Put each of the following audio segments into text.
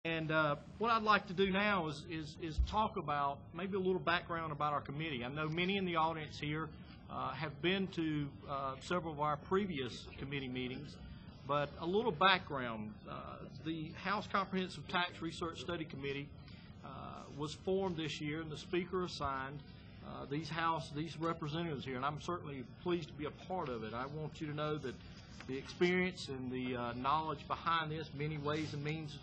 And what I'd like to do now is talk about maybe a little background about our committee. I know many in the audience here have been to several of our previous committee meetings, but a little background. The House Comprehensive Tax Research Study Committee was formed this year, and the Speaker assigned these representatives here, and I'm certainly pleased to be a part of it. I want you to know that the experience and the knowledge behind this, many ways and means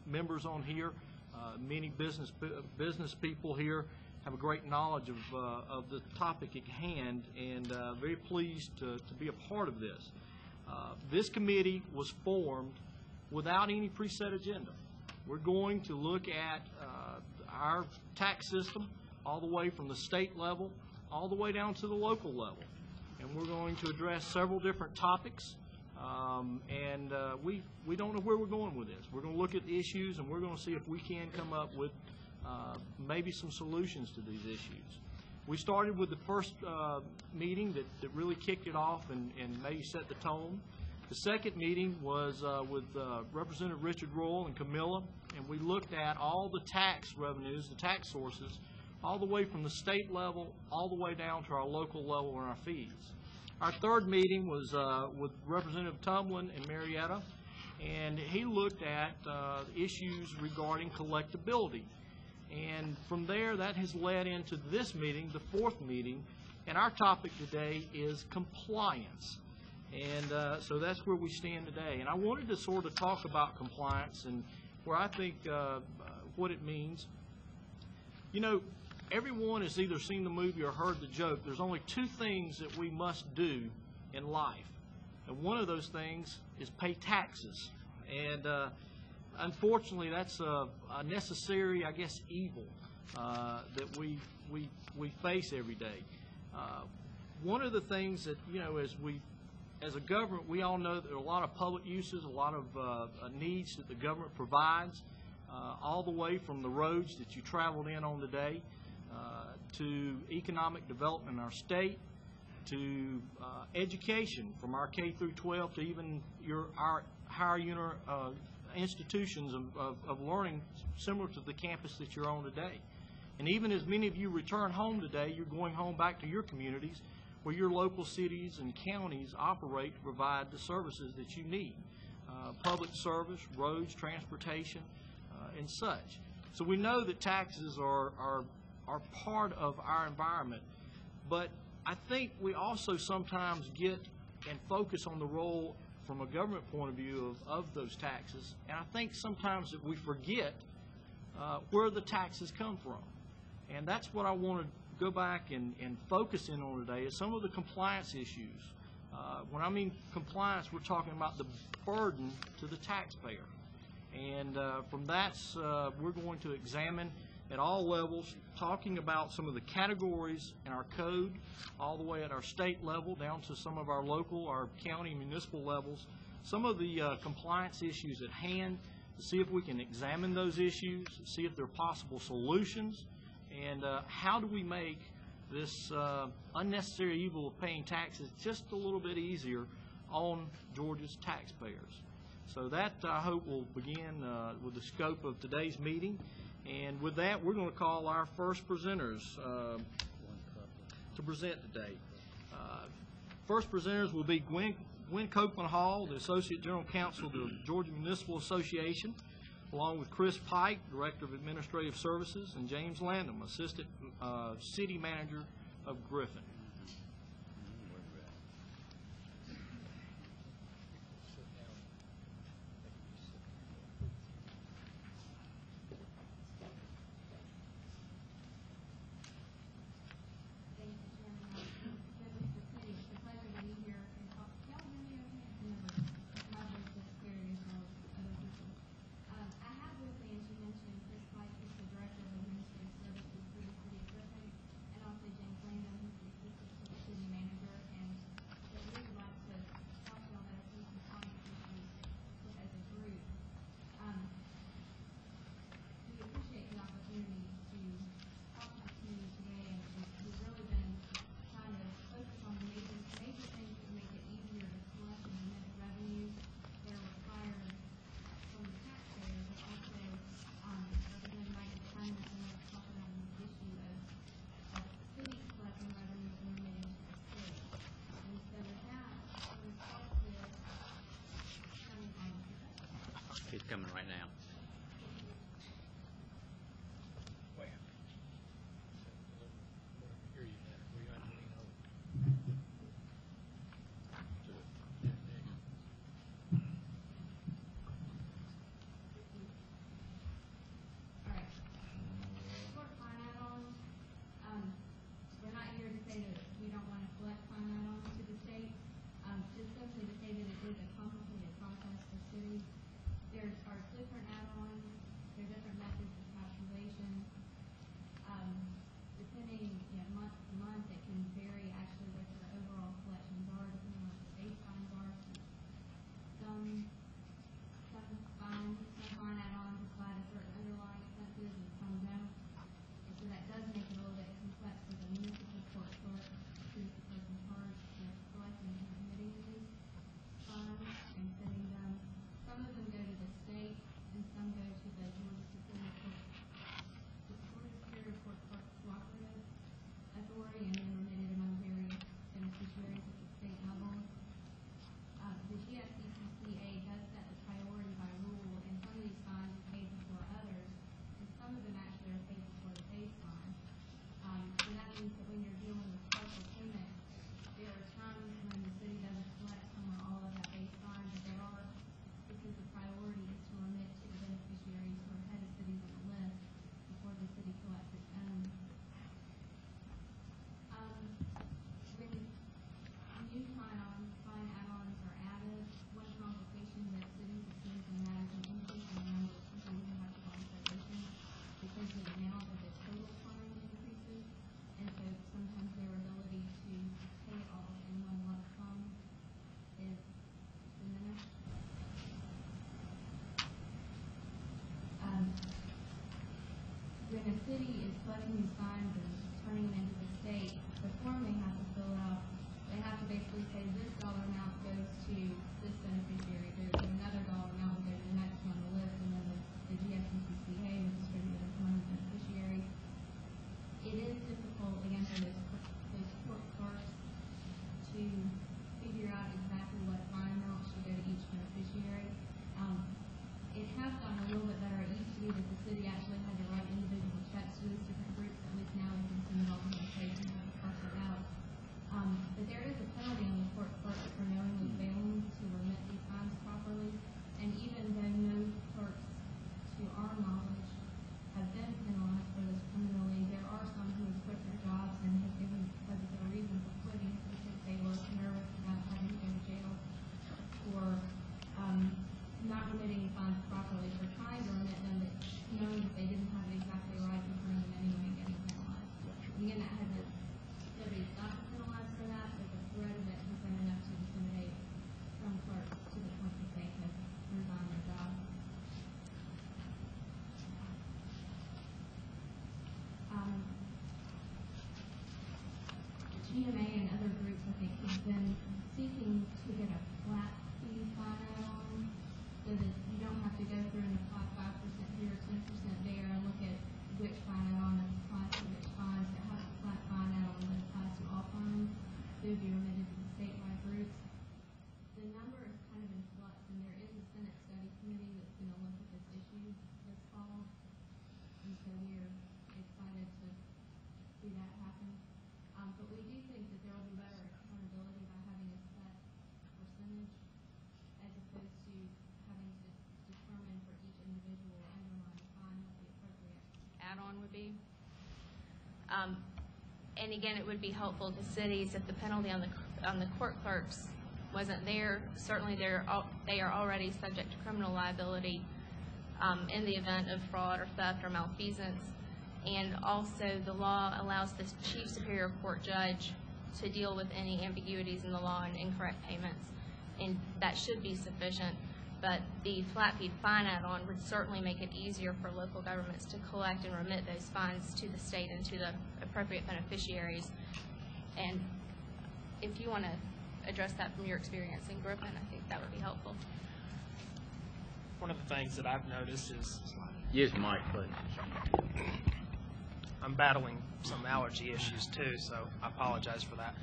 members on here, many business people here have a great knowledge of the topic at hand, and very pleased to be a part of this. This committee was formed without any preset agenda. We're going to look at our tax system all the way from the state level all the way down to the local level. And we're going to address several different topics, we don't know where we're going with this. We're going to look at the issues, and we're going to see if we can come up with maybe some solutions to these issues. We started with the first meeting that really kicked it off and maybe set the tone. The second meeting was with Representative Richard Royal and Camilla, and we looked at all the tax revenues, the tax sources, all the way from the state level all the way down to our local level and our fees. Our third meeting was with Representative Tumlin and Marietta, and he looked at issues regarding collectability. And from there, that has led into this meeting, the fourth meeting, and our topic today is compliance. And so that's where we stand today. And I wanted to sort of talk about compliance and where I think what it means. You know, everyone has either seen the movie or heard the joke. There's only two things that we must do in life, and one of those things is pay taxes. And unfortunately, that's a necessary, I guess, evil that we face every day. One of the things that, you know, as a government, we all know that there are a lot of public uses, a lot of needs that the government provides, all the way from the roads that you traveled in on today, to economic development in our state, to education from our K through 12 to even our higher institutions of learning similar to the campus that you're on today. And even as many of you return home today, you're going home back to your communities where your local cities and counties operate to provide the services that you need, public service, roads, transportation, and such. So we know that taxes are part of our environment, but I think we also sometimes get and focus on the role from a government point of view of those taxes, and I think sometimes that we forget where the taxes come from. And that's what I want to go back and focus in on today, is some of the compliance issues. When I mean compliance, we're talking about the burden to the taxpayer. And from that, we're going to examine at all levels, talking about some of the categories in our code, all the way at our state level down to some of our local, our county, municipal levels, some of the compliance issues at hand, to see if we can examine those issues, see if there are possible solutions, and how do we make this unnecessary evil of paying taxes just a little bit easier on Georgia's taxpayers. So that, I hope, will begin with the scope of today's meeting. And with that, we're going to call our first presenters to present today. First presenters will be Gwen Copeland Hall, the Associate General Counsel of the Georgia Municipal Association, along with Chris Pike, Director of Administrative Services, and James Landham, Assistant City Manager of Griffin. Director of Administrative Services for the City of Griffin, and also James Landham, who's the He's coming right now. When a city is collecting these fines and turning them into the state, the form they have to fill out, they have to basically say this dollar amount goes to this beneficiary, there's another dollar amount will go to the next one on the list, and then the GFCCCA will distribute it among the beneficiaries. It is difficult, again, for those court clerks to figure out exactly what fine amount should go to each beneficiary. It has gotten a little bit better. It used to be that the city actually had to write individual checks to these different groups. At least now we can send it all in one place and have it parse it out. But there is a penalty on the court clerk for knowingly failing to remit these fines properly. And even though no clerks, to our knowledge, have been penalized for this criminally, there are some who have quit their jobs and have given because of their reason for quitting because they were nervous about having to go to jail or not remitting funds properly, for trying to remit them, but knowing that they didn't have it exactly right in front of them anyway and getting penalized. And again, that has nobody's not penalized for that, but the threat of it has been enough to intimidate some clerks to the point that they have resigned their job. GMA and other groups, I think, have been seeking to get a flat fee fine add-on, so that you don't have to go through and apply 5% here, 10% there, and look at which fine add-on applies to which fines. It has a flat fine add-on that applies to all fines. They would be remitted to the statewide groups. The number is kind of in flux, and there is a Senate study committee that's going to look at this issue this fall, and so we are excited to see that happen. But we do think that there will be better accountability by having a set percentage as opposed to having to determine for each individual underlying fine what the appropriate add-on would be. And again, it would be helpful to cities if the penalty on the court clerks wasn't there. Certainly, they are already subject to criminal liability in the event of fraud or theft or malfeasance. And also, the law allows the Chief Superior Court judge to deal with any ambiguities in the law and incorrect payments, and that should be sufficient. But the flat fee fine add-on would certainly make it easier for local governments to collect and remit those fines to the state and to the appropriate beneficiaries. And if you want to address that from your experience in Griffin, I think that would be helpful. One of the things that I've noticed is Use the mic, please. I'm battling some allergy issues too, so I apologize for that.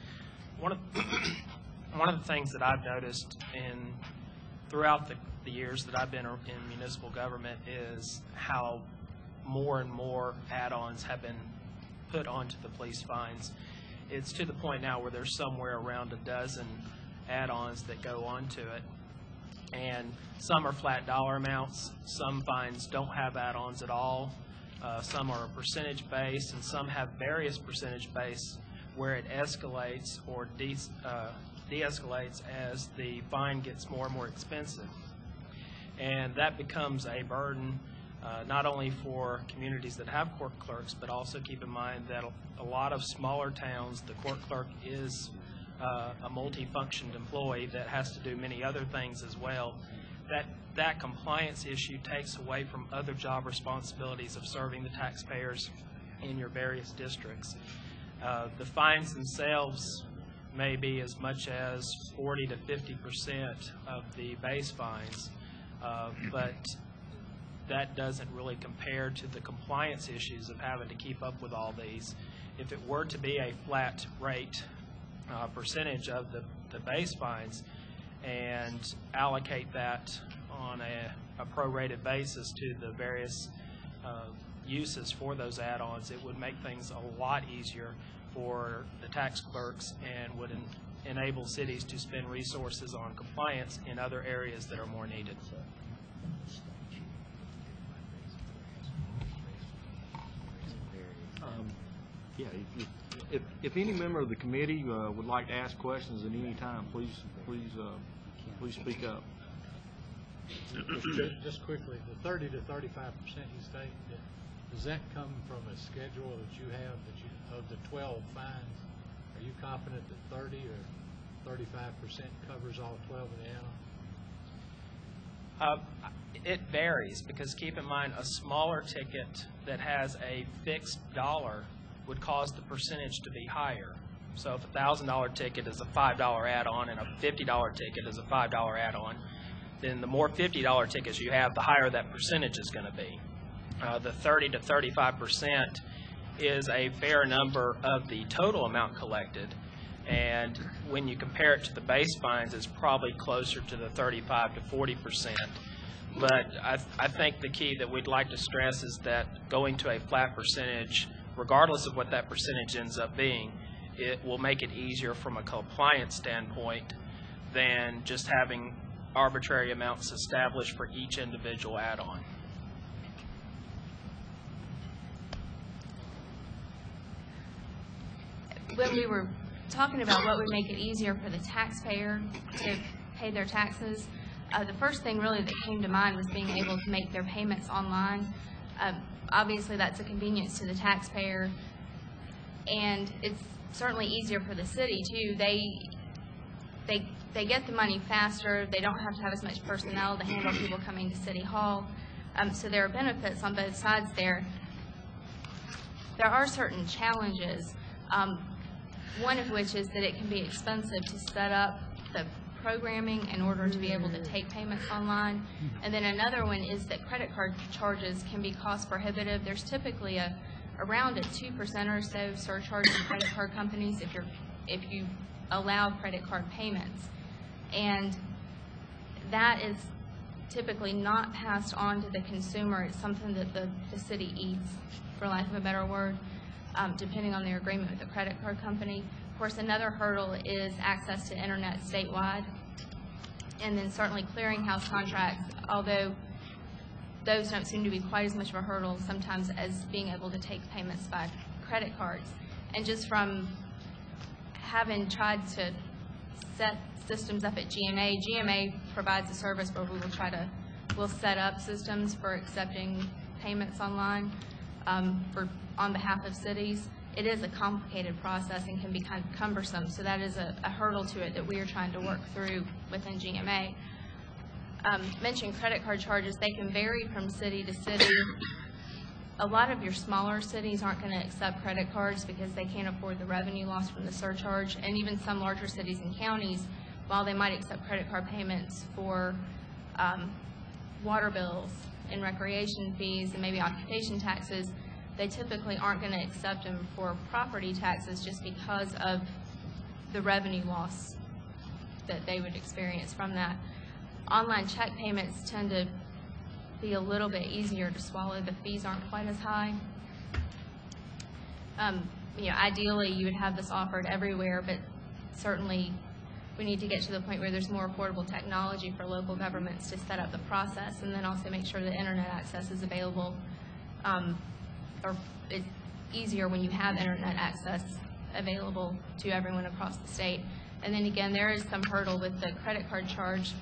One of the things that I've noticed throughout the years that I've been in municipal government is how more and more add-ons have been put onto the police fines. It's to the point now where there's somewhere around a dozen add-ons that go onto it. And some are flat dollar amounts, some fines don't have add-ons at all, some are percentage based, and some have various percentage based where it escalates or de-escalates as the fine gets more and more expensive. And that becomes a burden not only for communities that have court clerks, but also keep in mind that a lot of smaller towns, the court clerk is a multi-functioned employee that has to do many other things as well. That compliance issue takes away from other job responsibilities of serving the taxpayers in your various districts. The fines themselves may be as much as 40 to 50% of the base fines, but that doesn't really compare to the compliance issues of having to keep up with all these. If it were to be a flat rate percentage of the base fines and allocate that on a prorated basis to the various uses for those add-ons, it would make things a lot easier for the tax clerks and would enable cities to spend resources on compliance in other areas that are more needed. Yeah, if any member of the committee would like to ask questions at any time, please speak up. Just quickly, the 30 to 35% you state, does that come from a schedule that you have of the 12 fines? Are you confident that 30 or 35% covers all 12 of the add-ons? It varies, because keep in mind a smaller ticket that has a fixed dollar would cause the percentage to be higher. So if a $1,000 ticket is a $5 add-on and a $50 ticket is a $5 add-on, then the more $50 tickets you have, the higher that percentage is going to be. The 30 to 35% is a fair number of the total amount collected, and when you compare it to the base fines, it's probably closer to the 35 to 40%. But I think the key that we'd like to stress is that going to a flat percentage, regardless of what that percentage ends up being, it will make it easier from a compliance standpoint than just having arbitrary amounts established for each individual add-on. When we were talking about what would make it easier for the taxpayer to pay their taxes, the first thing really that came to mind was being able to make their payments online. Obviously, that's a convenience to the taxpayer, and it's certainly easier for the city too. They get the money faster. They don't have to have as much personnel to handle people coming to City Hall. So there are benefits on both sides there. There are certain challenges, one of which is that it can be expensive to set up the programming in order to be able to take payments online. And then another one is that credit card charges can be cost prohibitive. There's typically around a 2% or so surcharge in credit card companies if you allow credit card payments. And that is typically not passed on to the consumer. It's something that the city eats, for lack of a better word, depending on their agreement with the credit card company. Of course, another hurdle is access to internet statewide, and then certainly clearinghouse contracts, although those don't seem to be quite as much of a hurdle sometimes as being able to take payments by credit cards. And just from having tried to set systems up at GMA provides a service where we'll set up systems for accepting payments online on behalf of cities. It is a complicated process and can be kind of cumbersome, so that is a hurdle to it that we are trying to work through within GMA. Mentioning credit card charges, they can vary from city to city. A lot of your smaller cities aren't going to accept credit cards because they can't afford the revenue loss from the surcharge, and even some larger cities and counties, while they might accept credit card payments for water bills and recreation fees and maybe occupation taxes, they typically aren't going to accept them for property taxes just because of the revenue loss that they would experience from that. online check payments tend to be a little bit easier to swallow. The fees aren't quite as high. Ideally, you would have this offered everywhere, but certainly we need to get to the point where there's more affordable technology for local governments to set up the process, and then also make sure that internet access is available, or it's easier when you have internet access available to everyone across the state. And then again, there is some hurdle with the credit card charge,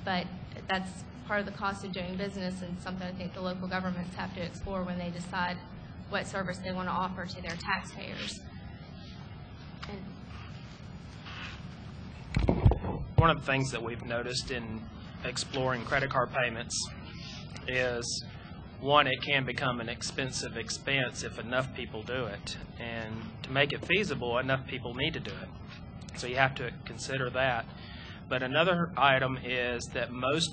but that's part of the cost of doing business and something I think the local governments have to explore when they decide what service they want to offer to their taxpayers. One of the things that we've noticed in exploring credit card payments is, one, it can become an expensive expense if enough people do it. And to make it feasible, enough people need to do it. So you have to consider that. But another item is that most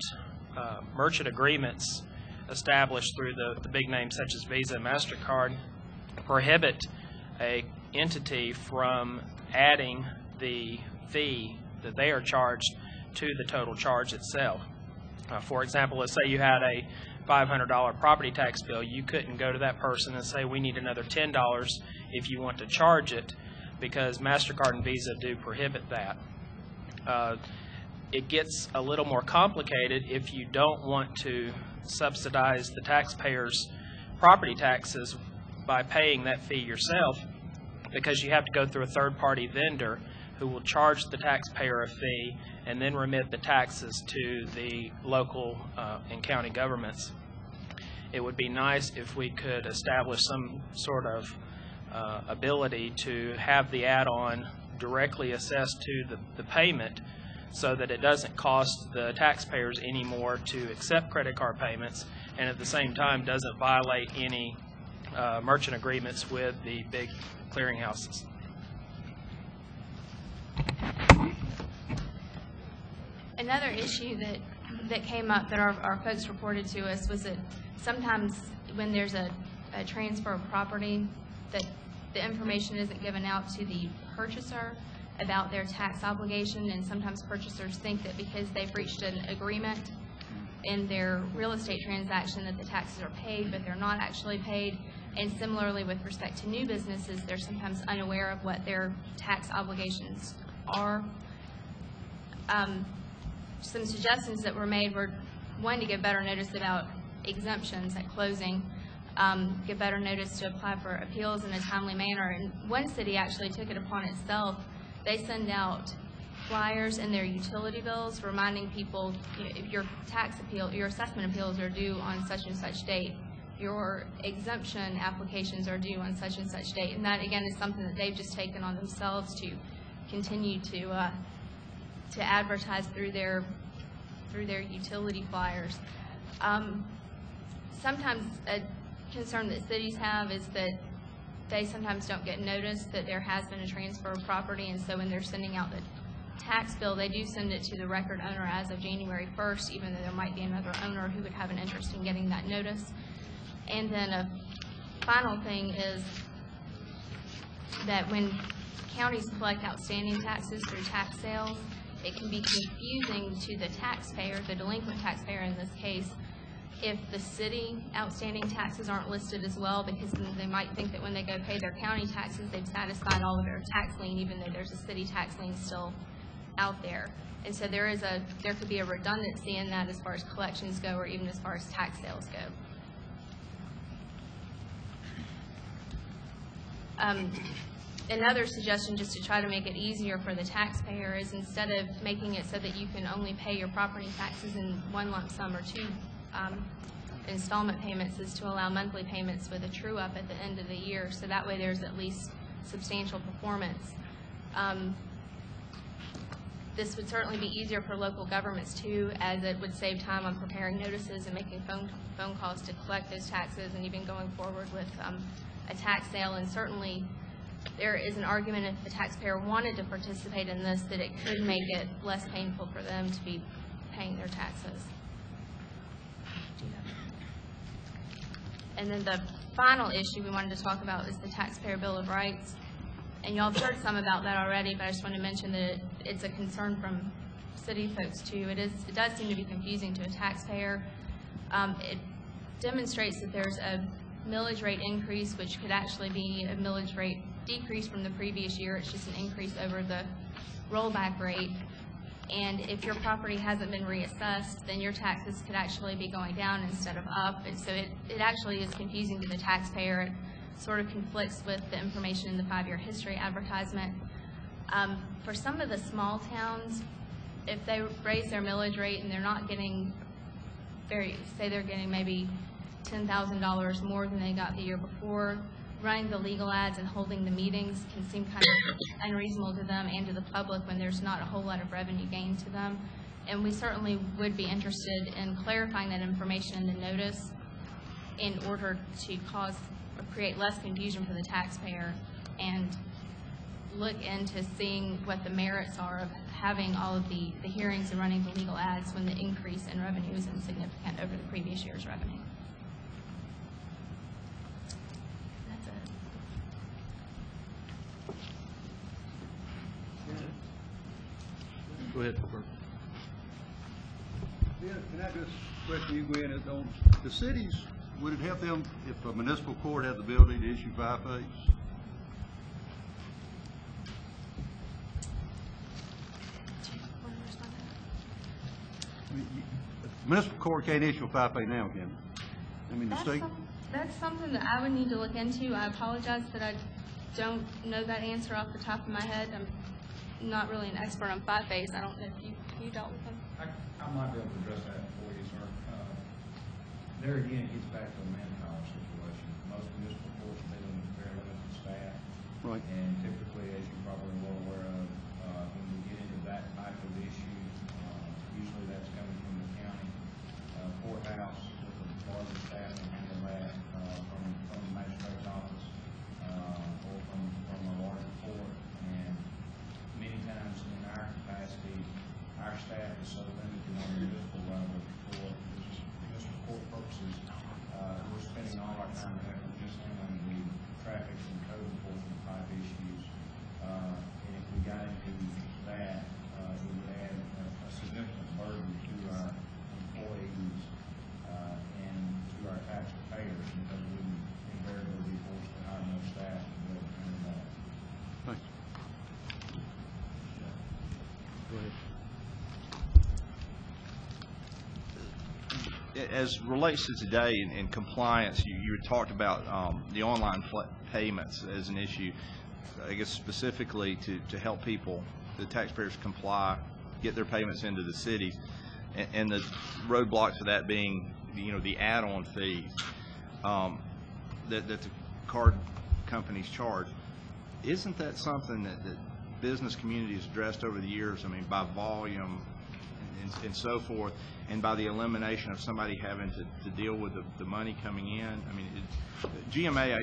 merchant agreements established through the big names such as Visa and MasterCard prohibit a entity from adding the fee that they are charged to the total charge itself. For example, let's say you had a $500 property tax bill. You couldn't go to that person and say, we need another $10 if you want to charge it, because MasterCard and Visa do prohibit that. It gets a little more complicated if you don't want to subsidize the taxpayers' property taxes by paying that fee yourself, because you have to go through a third-party vendor who will charge the taxpayer a fee and then remit the taxes to the local and county governments. It would be nice if we could establish some sort of ability to have the add-on directly assessed to the payment, so that it doesn't cost the taxpayers any more to accept credit card payments, and at the same time doesn't violate any merchant agreements with the big clearinghouses. Another issue that came up that our folks reported to us was that sometimes when there's a transfer of property, that the information isn't given out to the purchaser about their tax obligation, and sometimes purchasers think that because they've reached an agreement in their real estate transaction that the taxes are paid, but they're not actually paid. And similarly with respect to new businesses, they're sometimes unaware of what their tax obligations are. Some suggestions that were made were, one, to give better notice about exemptions at closing, give better notice to apply for appeals in a timely manner. And one city actually took it upon itself. They send out flyers in their utility bills reminding people, if your tax appeal, your assessment appeals are due on such and such date, your exemption applications are due on such and such date. And that, again, is something that they've just taken on themselves to continue to advertise through their utility flyers. Sometimes a concern that cities have is that they sometimes don't get notice that there has been a transfer of property, and so when they're sending out the tax bill, they do send it to the record owner as of January 1st, even though there might be another owner who would have an interest in getting that notice. And then a final thing is that when counties collect outstanding taxes through tax sales, it can be confusing to the taxpayer, the delinquent taxpayer in this case, if the city outstanding taxes aren't listed as well, because then they might think that when they go pay their county taxes, they've satisfied all of their tax lien, even though there's a city tax lien still out there. And so there could be a redundancy in that as far as collections go, or even as far as tax sales go. Another suggestion, just to try to make it easier for the taxpayer, is instead of making it so that you can only pay your property taxes in one lump sum or two installment payments, is to allow monthly payments with a true-up at the end of the year, so that way there's at least substantial performance. This would certainly be easier for local governments too, as it would save time on preparing notices and making phone calls to collect those taxes, and even going forward with a tax sale. And certainly there is an argument, if the taxpayer wanted to participate in this, that it could make it less painful for them to be paying their taxes. And then the final issue we wanted to talk about is the Taxpayer Bill of Rights. And y'all have heard some about that already, but I just want to mention that it's a concern from city folks too. It does seem to be confusing to a taxpayer. It demonstrates that there's a millage rate increase, which could actually be a millage rate decrease from the previous year. It's just an increase over the rollback rate. And if your property hasn't been reassessed, then your taxes could actually be going down instead of up. And so it actually is confusing to the taxpayer. It sort of conflicts with the information in the 5-year history advertisement. For some of the small towns, if they raise their millage rate and they're not getting say they're getting maybe $10,000 more than they got the year before, running the legal ads and holding the meetings can seem kind of unreasonable to them and to the public when there's not a whole lot of revenue gain to them. And we certainly would be interested in clarifying that information in the notice in order to cause or create less confusion for the taxpayer and look into seeing what the merits are of having all of the hearings and running the legal ads when the increase in revenue is insignificant over the previous year's revenue. That's it. Go ahead, Bert. Yeah, can I just question you, Gwen, on the cities, would it help them if a municipal court had the ability to issue 5-8s? Municipal court can't issue a 5-8 now, can it? I mean, the state. That's something that I would need to look into. I apologize that I don't know that answer off the top of my head. I'm not really an expert on 5-8s. I don't know if you dealt with them. I might be able to address that for you, sir. There again, it gets back to a manpower situation. Most municipal courts are dealing with very limited staff. Right. And typically, as you're probably well aware of, when we get into that type of issue, usually that's coming from the county courthouse with a larger staff and handle that from the magistrate's office or from a larger court. And many times in our capacity, our staff is so limited on the municipal level for municipal court purposes. We're spending all our time and effort just handling the traffic and code enforcement type issues. And if we got into that, it would add a significant burden to our employees and to our taxpayers because we would invariably be forced to hire more staff to be able to handle that. Thanks. Go ahead. As relates to today in compliance, you had talked about the online payments as an issue, I guess specifically to help people, the taxpayers comply, get their payments into the cities, and the roadblocks of that being, the add-on fees that the card companies charge. Isn't that something that business community has addressed over the years? I mean, by volume and so forth, and by the elimination of somebody having to deal with the money coming in. I mean, GMA,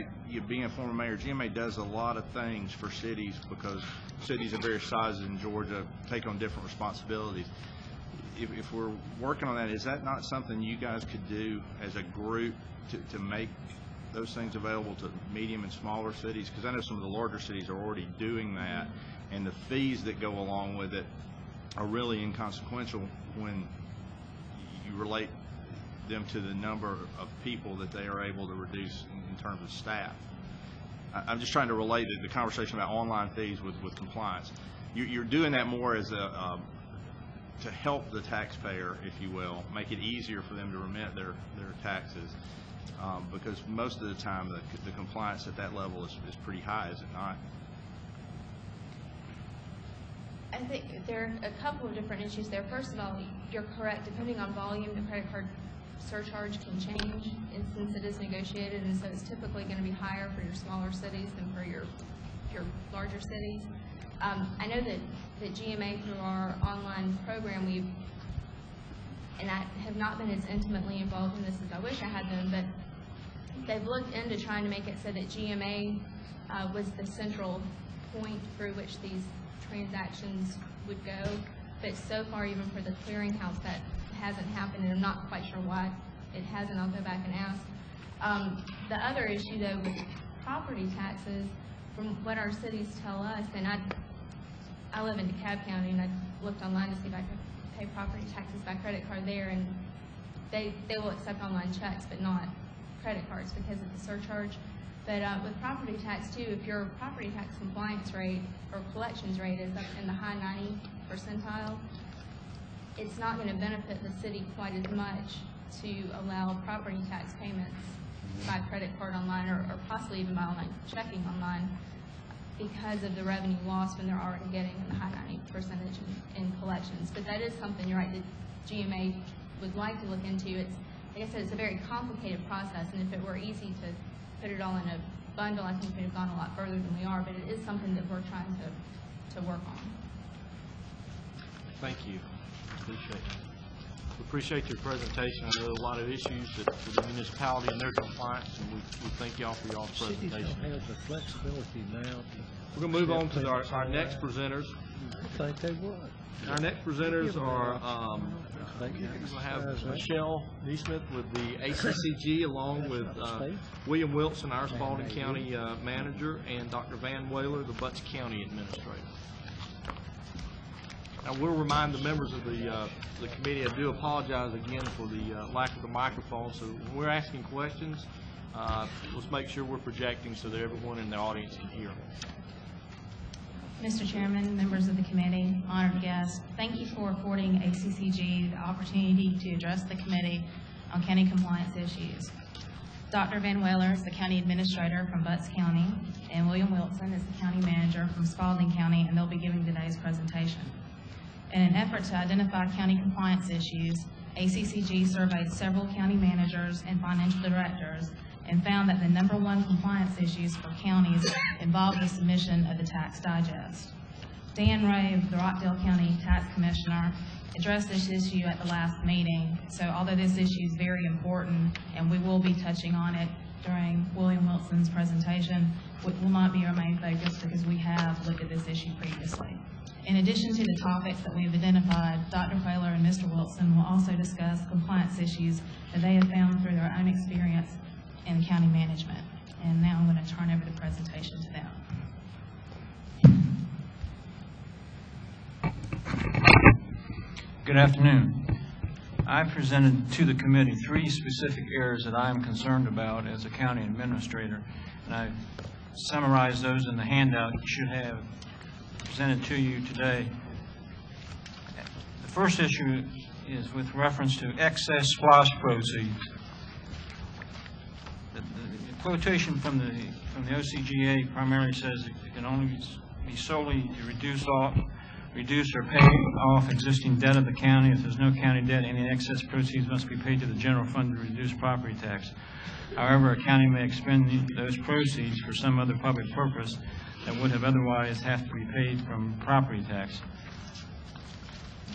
being a former mayor, GMA does a lot of things for cities because cities of various sizes in Georgia take on different responsibilities. If we're working on that, is that not something you guys could do as a group to make those things available to medium and smaller cities? Because I know some of the larger cities are already doing that, and the fees that go along with it are really inconsequential when you relate them to the number of people that they are able to reduce in terms of staff. I'm just trying to relate the conversation about online fees with compliance. You're doing that more as to help the taxpayer, if you will, make it easier for them to remit their taxes, because most of the time the compliance at that level is pretty high, is it not? I think there are a couple of different issues there. First of all, you're correct. Depending on volume, the credit card surcharge can change, and since it is negotiated, and so it's typically going to be higher for your smaller cities than for your larger cities. I know that GMA, through our online program, and I have not been as intimately involved in this as I wish I had been, but they've looked into trying to make it so that GMA was the central point through which these transactions would go, but so far, even for the clearinghouse, that hasn't happened, and I'm not quite sure why it hasn't. I'll go back and ask. The other issue, though, with property taxes, from what our cities tell us, and I live in DeKalb County, and I looked online to see if I could pay property taxes by credit card there, and they will accept online checks, but not credit cards because of the surcharge. But with property tax too, if your property tax compliance rate or collections rate is up in the high 90 percentile, it's not going to benefit the city quite as much to allow property tax payments by credit card online or possibly even by online checking online because of the revenue loss when they're already getting in the high 90 percentage in collections. But that is something, you're right, that GMA would like to look into. It's, like I said, it's a very complicated process, and if it were easy to put it all in a bundle, I think we'd have gone a lot further than we are, but it is something that we're trying to work on. Thank you. Appreciate it. We appreciate your presentation. I know a lot of issues that for the municipality and their compliance, and we thank y'all for y'all's Cities presentation. don't have the flexibility now. We're going to move on to our next presenters. I think they would. Our next presenters are, we're going to have Michelle Neesmith with the ACCG, along with William Wilson, our Spalding County manager, and Dr. Van Whaler, the Butts County administrator. Now, we'll remind the members of the committee, I do apologize again for the lack of the microphone, so when we're asking questions, let's make sure we're projecting so that everyone in the audience can hear. Mr. Chairman, members of the committee, honored guests, thank you for affording ACCG the opportunity to address the committee on county compliance issues. Dr. Van Whaler is the county administrator from Butts County, and William Wilson is the county manager from Spalding County, and they'll be giving today's presentation. In an effort to identify county compliance issues, ACCG surveyed several county managers and financial directors and found that the #1 compliance issues for counties involved the submission of the tax digest. Dan Ray, the Rockdale County Tax Commissioner, addressed this issue at the last meeting. So although this issue is very important and we will be touching on it during William Wilson's presentation, it will not be our main focus because we have looked at this issue previously. In addition to the topics that we have identified, Dr. Whaler and Mr. Wilson will also discuss compliance issues that they have found through their own experience in county management. And now I'm going to turn over the presentation to them. Good afternoon. I presented to the committee 3 specific areas that I am concerned about as a county administrator, and I've summarized those in the handout you should have presented to you today. The first issue is with reference to excess SPLOST proceeds. The quotation from the OCGA primarily says it can only be solely to reduce or pay off existing debt of the county. If there's no county debt, any excess proceeds must be paid to the general fund to reduce property tax. However, a county may expend those proceeds for some other public purpose that would have otherwise have to be paid from property tax.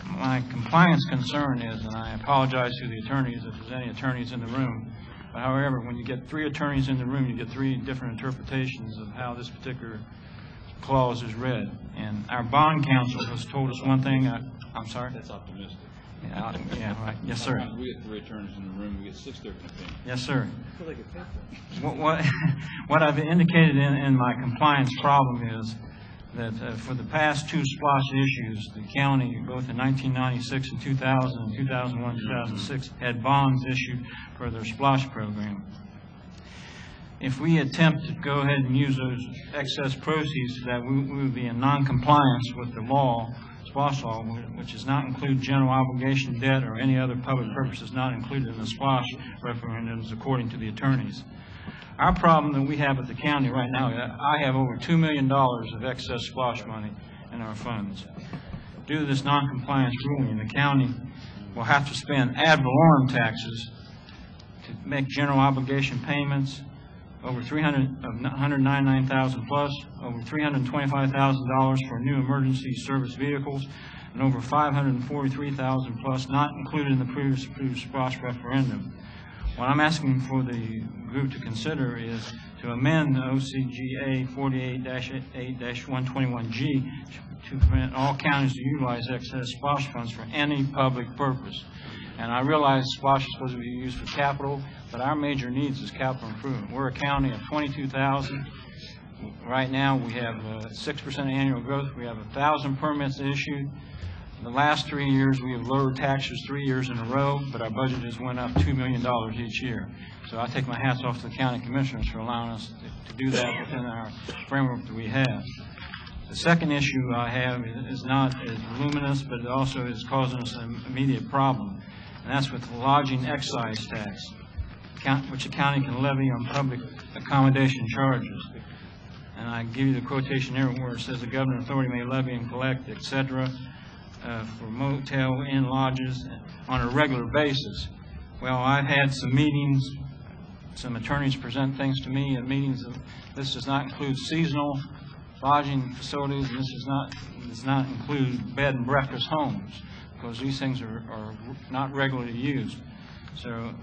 My compliance concern is, and I apologize to the attorneys if there's any attorneys in the room, but however, when you get 3 attorneys in the room, you get 3 different interpretations of how this particular clause is read. And our bond counsel has told us one thing. I'm sorry? That's optimistic. Yeah, right. Yes, sir. Sometimes we get 3 attorneys in the room, we get 6 different opinions. Yes, sir. What I've indicated in my compliance problem is that for the past 2 SPLOST issues, the county, both in 1996 and 2000, and 2001, 2006, had bonds issued for their SPLOST program. If we attempt to go ahead and use those excess proceeds, that we would be in non-compliance with the law, SPLOST law, which does not include general obligation debt or any other public purposes not included in the SPLOST referendums, according to the attorneys. Our problem that we have at the county right now, I have over $2 million of excess SPLOST money in our funds. Due to this non-compliance ruling, the county will have to spend ad valorem taxes to make general obligation payments over $199,000 plus, over $325,000 for new emergency service vehicles, and over $543,000 plus, not included in the previous approved SPLOST referendum. What I'm asking for the group to consider is to amend the OCGA 48-8-121G to permit all counties to utilize excess SPLOST funds for any public purpose. And I realize SPLOST is supposed to be used for capital, but our major needs is capital improvement. We're a county of 22,000. Right now we have 6% annual growth. We have 1,000 permits issued. The last 3 years, we have lowered taxes 3 years in a row, but our budget has went up $2 million each year. So I take my hats off to the county commissioners for allowing us to do that within our framework that we have. The second issue I have is not as voluminous, but it also is causing us an immediate problem, and that's with the lodging excise tax, which the county can levy on public accommodation charges. And I give you the quotation here where it says the governing authority may levy and collect, etc., for motel inn lodges on a regular basis. Well, I've had some meetings, some attorneys present things to me at meetings. This does not include seasonal lodging facilities, and this does not include bed and breakfast homes, because these things are not regularly used. So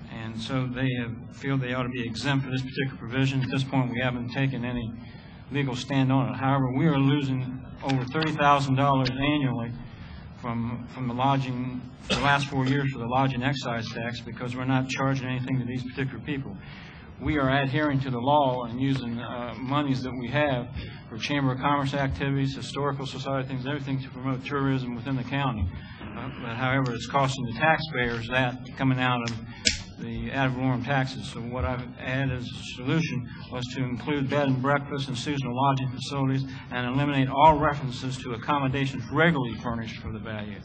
they feel they ought to be exempt for this particular provision. At this point, we haven't taken any legal stand on it. However, we are losing over $30,000 annually from the lodging for the last 4 years for the lodging excise tax, because we're not charging anything to these particular people. We are adhering to the law and using monies that we have for Chamber of Commerce activities, historical society things, everything to promote tourism within the county. But however, it's costing the taxpayers that coming out of the ad valorem taxes. So what I've added as a solution was to include bed and breakfast and seasonal lodging facilities and eliminate all references to accommodations regularly furnished for the value.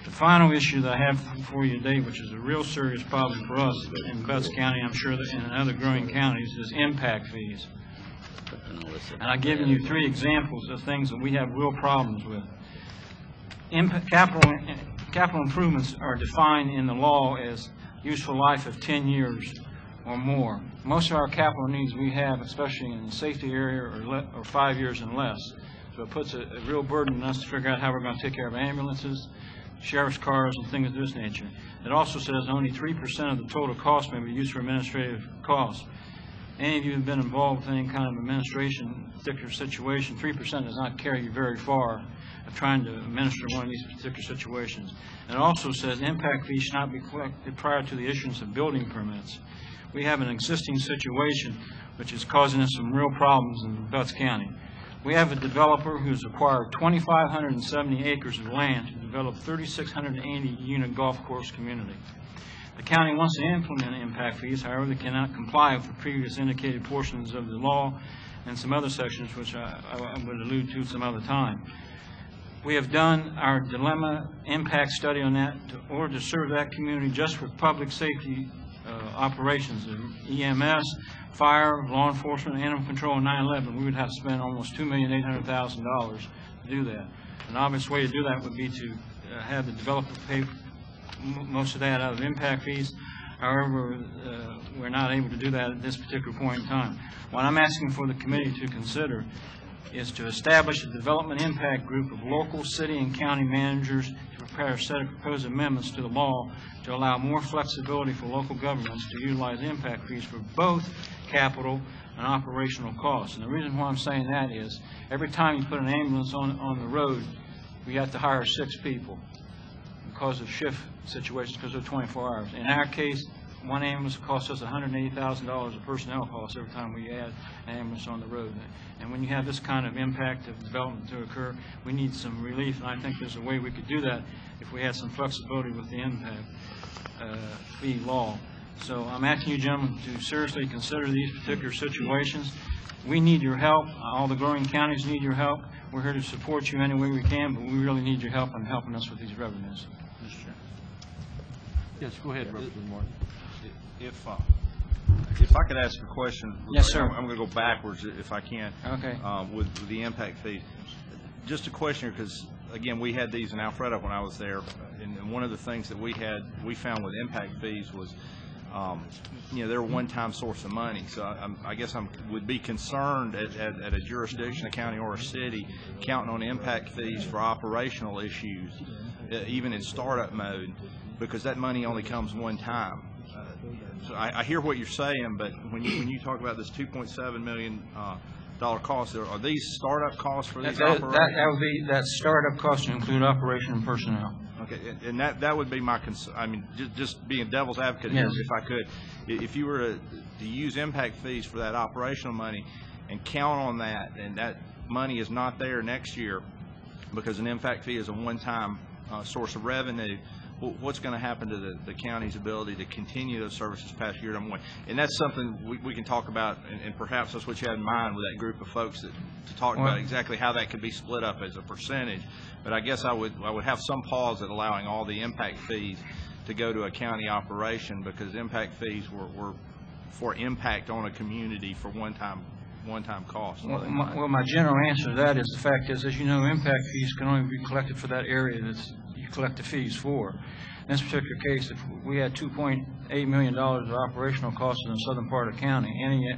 The final issue that I have for you today, which is a real serious problem for us in Butts County, I'm sure that in other growing counties, is impact fees. And I've given you 3 examples of things that we have real problems with. Capital improvements are defined in the law as useful life of 10 years or more. Most of our capital needs we have, especially in the safety area, are 5 years and less. So it puts a real burden on us to figure out how we're going to take care of ambulances, sheriff's cars, and things of this nature. It also says only 3% of the total cost may be used for administrative costs. Any of you who have been involved with any kind of administration particular situation, 3% does not carry you very far of trying to administer one of these particular situations. And it also says impact fees should not be collected prior to the issuance of building permits. We have an existing situation which is causing us some real problems in Butts County. We have a developer who's acquired 2,570 acres of land to develop 3,680 unit golf course community. The county wants to implement impact fees, however, they cannot comply with the previous indicated portions of the law and some other sections which I would allude to some other time. We have done our dilemma impact study on that in order to serve that community just with public safety operations, EMS, fire, law enforcement, animal control, and 9/11. We would have to spend almost $2,800,000 to do that. An obvious way to do that would be to have the developer pay most of that out of impact fees. However, we're not able to do that at this particular point in time. What I'm asking for the committee to consider is to establish a development impact group of local, city, and county managers to prepare a set of proposed amendments to the law to allow more flexibility for local governments to utilize impact fees for both capital and operational costs. And the reason why I'm saying that is every time you put an ambulance on the road, we have to hire 6 people because of shift situations, because of 24 hours. In our case, one ambulance costs us $180,000 of personnel costs every time we add an ambulance on the road. And when you have this kind of impact of development to occur, we need some relief, and I think there's a way we could do that if we had some flexibility with the impact fee law. So I'm asking you gentlemen to seriously consider these particular situations. We need your help. All the growing counties need your help. We're here to support you any way we can, but we really need your help in helping us with these revenues. Yes, go ahead, Representative Martin. If I could ask a question. Yes, sir. I'm going to go backwards if I can. Okay. With the impact fees. Just a question, because, again, we had these in Alfredo when I was there, and one of the things that we found with impact fees was, they're a one-time source of money. So I guess I would be concerned at a jurisdiction, a county or a city, counting on impact fees for operational issues, even in startup mode, because that money only comes one time. So I hear what you're saying, but when you talk about this $2.7 million cost, are these startup costs for these operations? That would be that startup cost to include operation and personnel. Okay, and that would be my concern. I mean, just being devil's advocate here, yes. If I could, if you were to use impact fees for that operational money and count on that, and that money is not there next year, because an impact fee is a one-time source of revenue, what's going to happen to the county's ability to continue those services past year number one? And that's something we can talk about, and perhaps that's what you had in mind with that group of folks to talk about exactly how that could be split up as a percentage. But I guess I would have some pause at allowing all the impact fees to go to a county operation, because impact fees were for impact on a community for one-time cost. Well, my general answer to that is the fact is, as you know, impact fees can only be collected for that area that you collect the fees for. In this particular case, if we had $2.8 million of operational costs in the southern part of the county, any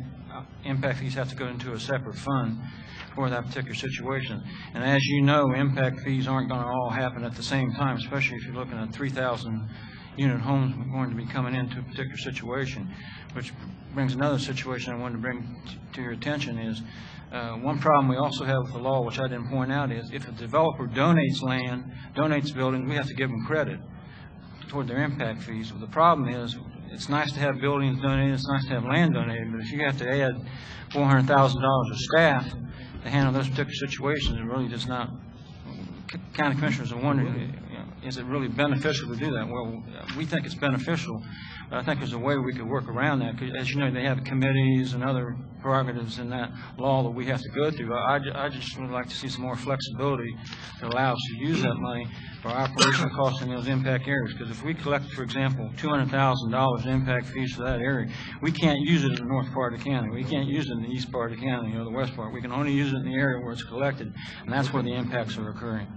impact fees have to go into a separate fund for that particular situation. And as you know, impact fees aren't going to all happen at the same time, especially if you're looking at 3,000 unit homes going to be coming into a particular situation, which brings another situation I wanted to bring to your attention is one problem we also have with the law, which I didn't point out, is if a developer donates land, donates buildings, we have to give them credit toward their impact fees. Well, the problem is, it's nice to have buildings donated, it's nice to have land donated, but if you have to add $400,000 of staff to handle those particular situations, it really does not. County commissioners are wondering, is it really beneficial to do that? Well, we think it's beneficial, but I think there's a way we could work around that. As you know, they have committees and other prerogatives in that law that we have to go through. I just would like to see some more flexibility to allow us to use that money for operational costs in those impact areas. Because if we collect, for example, $200,000 impact fees for that area, we can't use it in the north part of the county. We can't use it in the east part of the county or the west part. We can only use it in the area where it's collected, and that's where the impacts are occurring.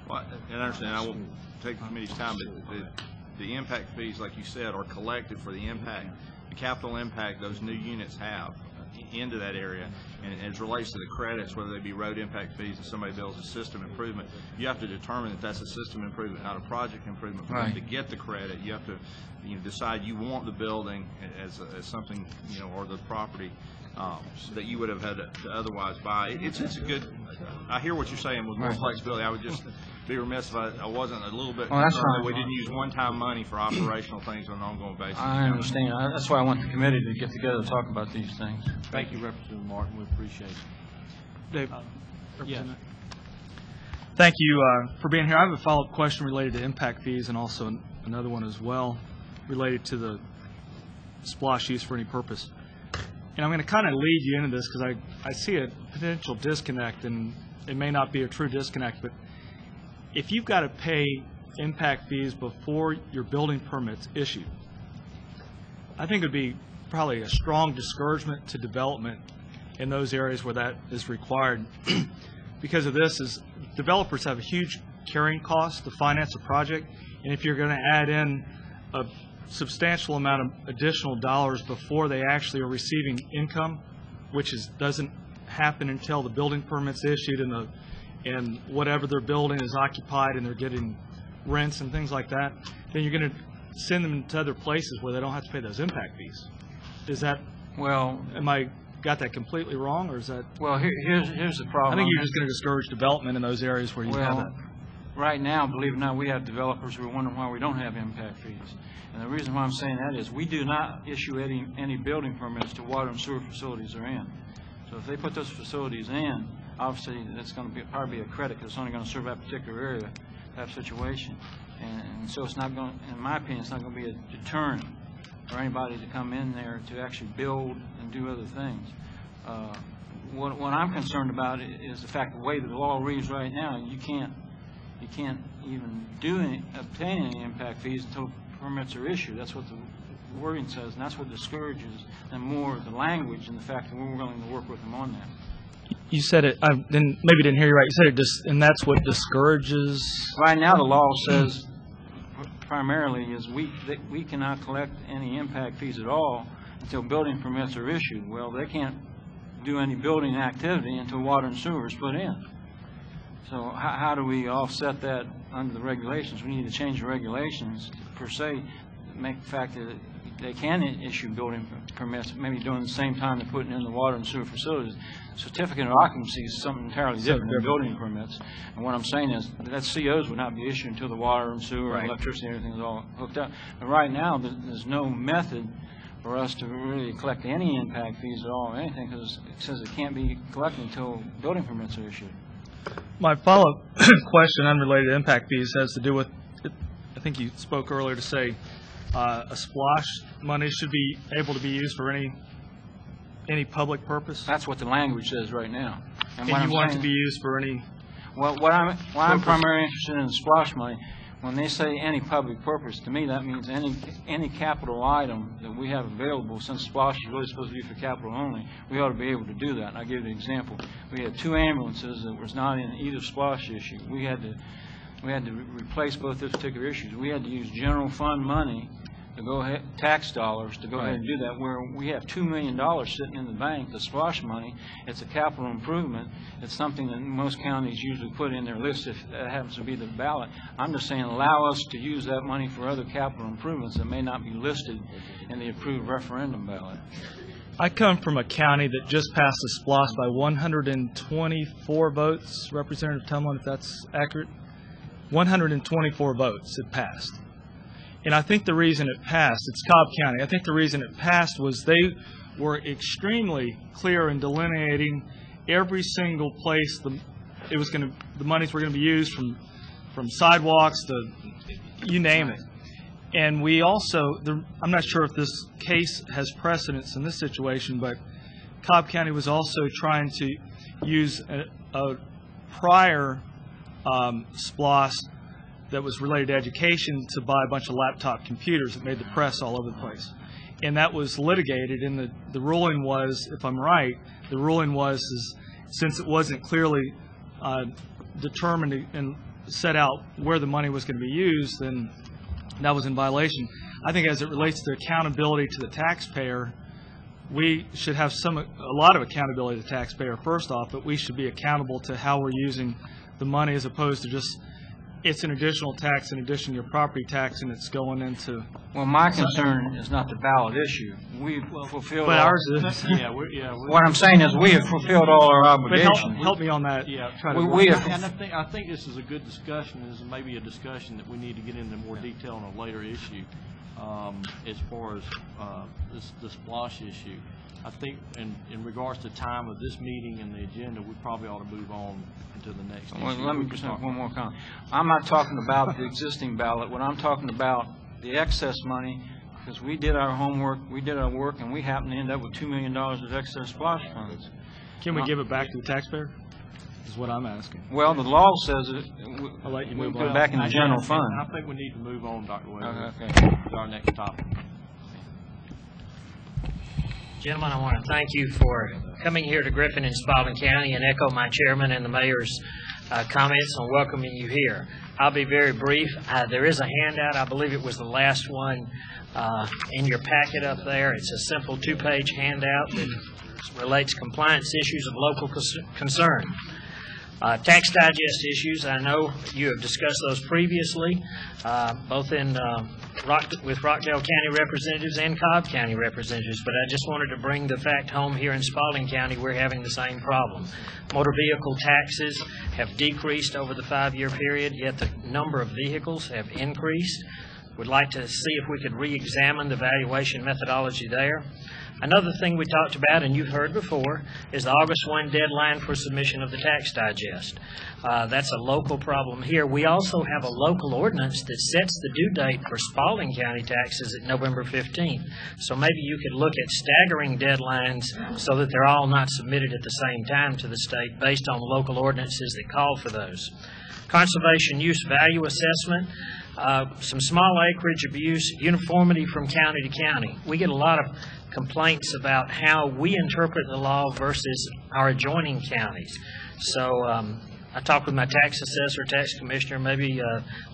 Well, and I understand, I won't take the committee's time, but the impact fees, like you said, are collected for the impact, the capital impact those new units have into that area. And as relates to the credits, whether they be road impact fees and somebody builds a system improvement, you have to determine that that's a system improvement, not a project improvement. For them to get the credit, you have to decide you want the building as something, or the property that you would have had to otherwise buy. It's a good, I hear what you're saying with more flexibility. I would just be remiss if I wasn't a little bit concerned that we didn't use one-time money for operational things on an ongoing basis. I understand. That's why I want the committee to get together to talk about these things. Thank you, Representative Martin. We appreciate it. Dave, Thank you for being here. I have a follow-up question related to impact fees and also another one as well related to the splosh use for any purpose. And I'm going to kind of lead you into this because I see a potential disconnect, and it may not be a true disconnect, but if you've got to pay impact fees before your building permit's issued, I think it would be probably a strong discouragement to development in those areas where that is required. Because of this, is developers have a huge carrying cost to finance a project, and if you're going to add in a substantial amount of additional dollars before they actually are receiving income, which doesn't happen until the building permit's issued and whatever they're building is occupied and they're getting rents and things like that, then you're going to send them to other places where they don't have to pay those impact fees. Is that, am I got that completely wrong, or is that? Well, here's the problem. I think you're just going to discourage development in those areas where you have that. Right now, believe it or not, we have developers who are wondering why we don't have impact fees. And the reason why I'm saying that is we do not issue any building permits to water and sewer facilities they're in. So if they put those facilities in, obviously that's going to probably be a credit because it's only going to serve that particular area, that situation. And so it's not going, in my opinion, it's not going to be a deterrent for anybody to come in there to actually build and do other things. What I'm concerned about is the fact the way the law reads right now, you can't even obtain any impact fees until permits are issued. That's what the wording says, and that's what discourages them more, the language and the fact that we're willing to work with them on that. You said it, maybe didn't hear you right. You said it, and that's what discourages? Right now the law says primarily is we cannot collect any impact fees at all until building permits are issued. Well, they can't do any building activity until water and sewer is put in. So how do we offset that under the regulations? We need to change the regulations per se, make the fact that they can issue building permits, maybe during the same time they're putting in the water and sewer facilities. Certificate of occupancy is something entirely different than building permits. And what I'm saying is that COs would not be issued until the water and sewer and electricity and everything is all hooked up. But right now, there's no method for us to really collect any impact fees at all or anything because it says it can't be collected until building permits are issued. My follow-up question unrelated to impact fees has to do with, I think you spoke earlier to say a splosh money should be able to be used for any public purpose? That's what the language says right now. And you want it to be used for any... Well, what I'm primarily interested in is splash money. When they say any public purpose, to me that means any capital item that we have available, since splash is really supposed to be for capital only, we ought to be able to do that. I'll give you an example. We had 2 ambulances that was not in either splash issue. We had to replace both those particular issues. We had to use general fund money to go ahead, tax dollars to go ahead and do that, where we have $2 million sitting in the bank, the splash money. It's a capital improvement. It's something that most counties usually put in their list if that happens to be the ballot. I'm just saying allow us to use that money for other capital improvements that may not be listed in the approved referendum ballot. I come from a county that just passed a splosh by 124 votes. Representative Tumlin, if that's accurate, 124 votes it passed. And I think the reason it passed, it's Cobb County, I think the reason it passed was they were extremely clear in delineating every single place the monies were going to be used, from sidewalks to you name it. And we also, I'm not sure if this case has precedence in this situation, but Cobb County was also trying to use a prior splosh that was related to education to buy a bunch of laptop computers that made the press all over the place. And that was litigated, and the ruling was, if I'm right, the ruling was since it wasn't clearly determined and set out where the money was going to be used, then that was in violation. I think as it relates to accountability to the taxpayer, we should have a lot of accountability to the taxpayer first off, but we should be accountable to how we're using the money as opposed to just it's an additional tax in addition to your property tax, and it's going into... Well, my concern is not the ballot issue. We've fulfilled but all... ours is. What I'm saying is we have fulfilled all our obligations. Help me on that. Yeah, I think this is a good discussion. This is maybe a discussion that we need to get into more detail on a later issue as far as the splosh issue. I think in regards to time of this meeting and the agenda, we probably ought to move on into the next issue. Well, let me just make one more comment. I'm not talking about the existing ballot. What I'm talking about, the excess money, because we did our homework, we did our work, and we happen to end up with $2 million of excess splosh funds. Can we give it back to the taxpayer? Is what I'm asking. Well, the law says that I'll let you move we put on. it back in the general fund. I think we need to move on, Dr. Weber, Okay. to our next topic. Gentlemen, I want to thank you for coming here to Griffin and Spalding County and echo my chairman and the mayor's comments on welcoming you here. I'll be very brief. There is a handout. I believe it was the last one in your packet up there. It's a simple 2-page handout that relates compliance issues of local concern. Tax digest issues, I know you have discussed those previously, both in with Rockdale County representatives and Cobb County representatives, but I just wanted to bring the fact home here in Spalding County we're having the same problem. Motor vehicle taxes have decreased over the 5-year period, yet the number of vehicles have increased. We'd like to see if we could re-examine the valuation methodology there. Another thing we talked about, and you've heard before, is the August 1 deadline for submission of the tax digest. That's a local problem here. We also have a local ordinance that sets the due date for Spalding County taxes at November 15th. So maybe you could look at staggering deadlines so that they're all not submitted at the same time to the state based on local ordinances that call for those. Conservation use value assessment. Some small acreage abuse, uniformity from county to county. We get a lot of complaints about how we interpret the law versus our adjoining counties. So I talked with my tax assessor, tax commissioner, maybe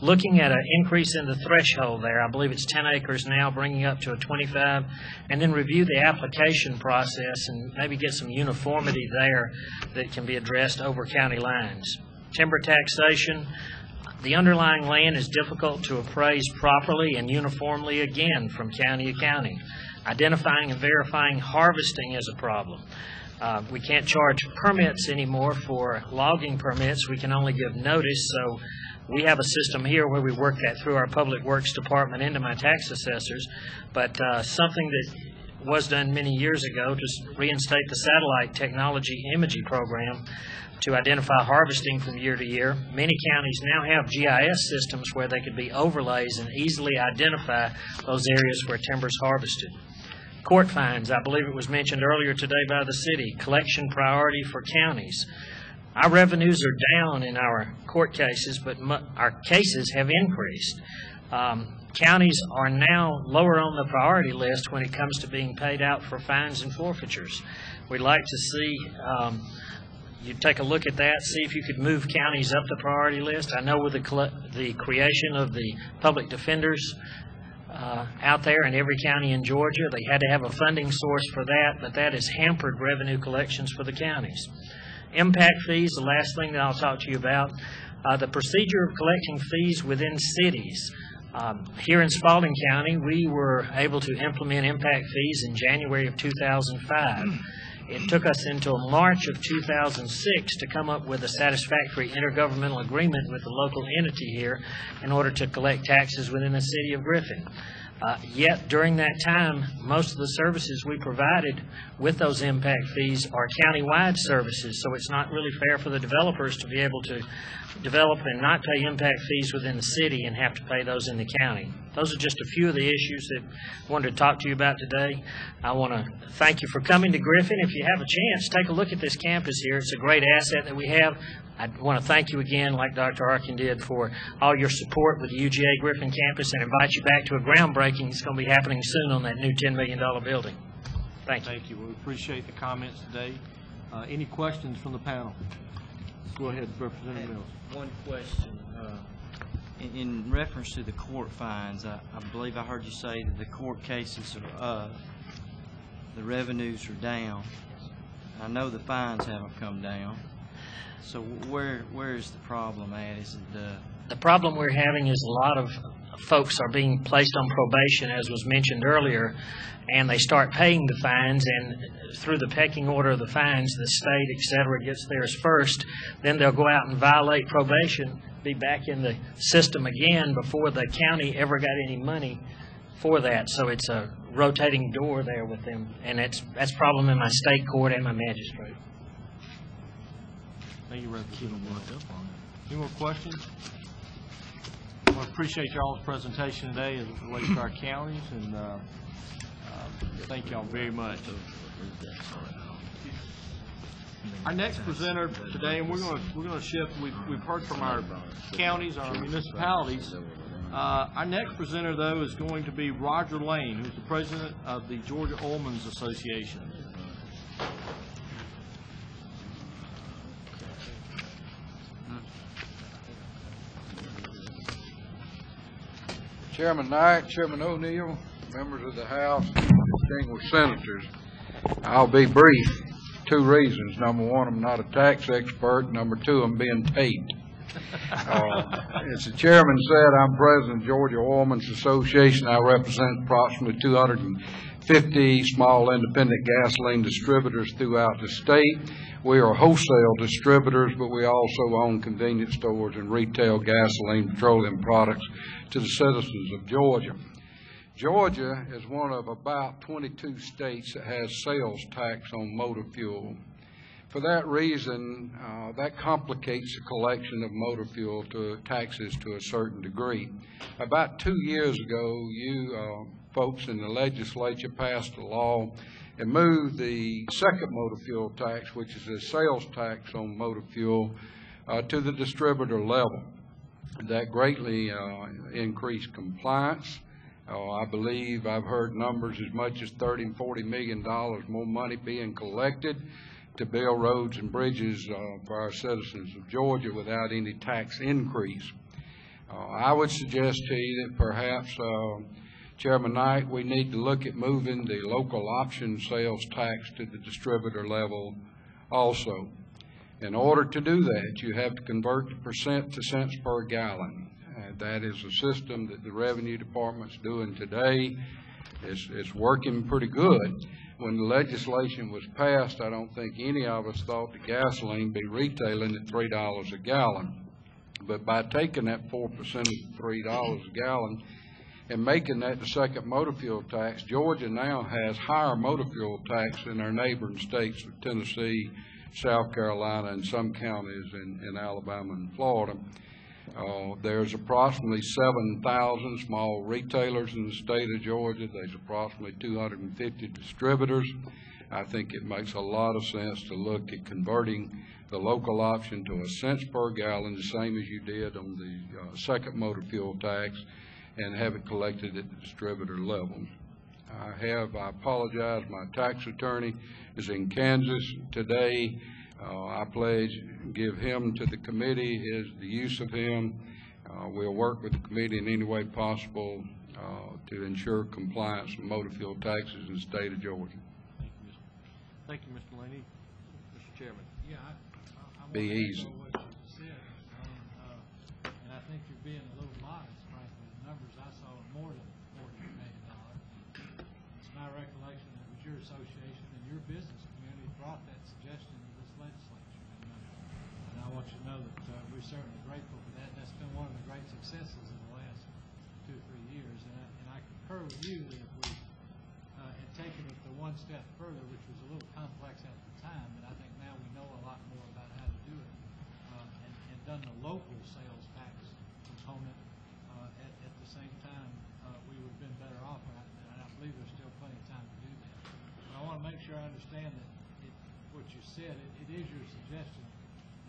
looking at an increase in the threshold there. I believe it's 10 acres now, bringing up to a 25, and then review the application process and maybe get some uniformity there that can be addressed over county lines. Timber taxation. The underlying land is difficult to appraise properly and uniformly again from county to county. Identifying and verifying harvesting is a problem. We can't charge permits anymore for logging permits. We can only give notice. So we have a system here where we work that through our Public Works Department into my tax assessors. But something that was done many years ago to reinstate the satellite technology imaging program to identify harvesting from year to year. Many counties now have GIS systems where they could be overlays and easily identify those areas where timber is harvested. Court fines, I believe it was mentioned earlier today by the city, collection priority for counties. Our revenues are down in our court cases, but our cases have increased. Counties are now lower on the priority list when it comes to being paid out for fines and forfeitures. We'd like to see you take a look at that, see if you could move counties up the priority list. I know with the creation of the public defenders out there in every county in Georgia, they had to have a funding source for that, but that has hampered revenue collections for the counties. Impact fees, the last thing that I'll talk to you about, the procedure of collecting fees within cities. Here in Spalding County, we were able to implement impact fees in January of 2005. It took us until March of 2006 to come up with a satisfactory intergovernmental agreement with the local entity here in order to collect taxes within the city of Griffin. Yet during that time, most of the services we provided with those impact fees are county-wide services, so it's not really fair for the developers to be able to develop and not pay impact fees within the city and have to pay those in the county. Those are just a few of the issues that I wanted to talk to you about today. I want to thank you for coming to Griffin. If you have a chance, take a look at this campus here. It's a great asset that we have. I want to thank you again, like Dr. Arkin did, for all your support with the UGA Griffin campus and invite you back to a groundbreaking that's going to be happening soon on that new $10 million building. Thank you. Thank you. We appreciate the comments today. Any questions from the panel? Go ahead, Representative Mills. One question. In reference to the court fines, I believe I heard you say that the court cases are up, the revenues are down. I know the fines haven't come down. So where is the problem at? Is it the problem we're having is a lot of folks are being placed on probation, as was mentioned earlier, and they start paying the fines, and through the pecking order of the fines, the state, et cetera, gets theirs first. Then they'll go out and violate probation, be back in the system again before the county ever got any money for that. So it's a rotating door there with them, and that's a problem in my state court and my magistrate. Thank you, Representative Mills. Any more questions? I appreciate y'all's presentation today as it relates to our counties, and thank y'all very much. Our next presenter today, and we're going to shift. We've heard from our counties, our municipalities. Our next presenter, though, is going to be Roger Lane, who's the president of the Georgia Oilmen's Association. Chairman Knight, Chairman O'Neill, members of the House, distinguished senators, I'll be brief. Two reasons. Number one, I'm not a tax expert. Number two, I'm being taped. As the chairman said, I'm president of Georgia Oilmen's Association. I represent approximately 250 small independent gasoline distributors throughout the state. We are wholesale distributors, but we also own convenience stores and retail gasoline, petroleum products to the citizens of Georgia. Georgia is one of about 22 states that has sales tax on motor fuel. For that reason, that complicates the collection of motor fuel taxes to a certain degree. About 2 years ago, you folks in the legislature passed a law and moved the second motor fuel tax, which is a sales tax on motor fuel, to the distributor level. That greatly increased compliance. I believe I've heard numbers as much as $30 and $40 million more money being collected to build roads and bridges for our citizens of Georgia without any tax increase. I would suggest to you that perhaps, Chairman Knight, we need to look at moving the local option sales tax to the distributor level also. In order to do that, you have to convert the percent to cents per gallon. That is a system that the Revenue Department's doing today. It's working pretty good. When the legislation was passed, I don't think any of us thought the gasoline be retailing at $3 a gallon. But by taking that 4% of $3 a gallon and making that the second motor fuel tax. Georgia now has higher motor fuel tax than our neighboring states of Tennessee, South Carolina, and some counties in Alabama and Florida. There's approximately 7,000 small retailers in the state of Georgia. There's approximately 250 distributors. I think it makes a lot of sense to look at converting the local option to a cents per gallon, the same as you did on the second motor fuel tax, and have it collected at the distributor level. I apologize, my tax attorney is in Kansas today. I pledge give him to the committee, the use of him. We'll work with the committee in any way possible to ensure compliance with motor fuel taxes in the state of Georgia. Thank you, Mr. Laney. Mr. Chairman. Yeah, I Be want to easy. echo what you said, and I think you're being a little modest, frankly. The numbers I saw are more than $40 million. It's my recollection that it was your association and your business community brought that suggestion to this legislature. And I want you to know that we're certainly grateful for that. That's been one of the great successes of the last 2 or 3 years. And I concur with you that if we had taken it one step further, which was a little complex at the time, and I think now we know a lot more about how to do it, and done the local sales tax component at the same time, we would have been better off, and I believe there's still plenty of time to do that. But I want to make sure I understand that what you said, it is your suggestion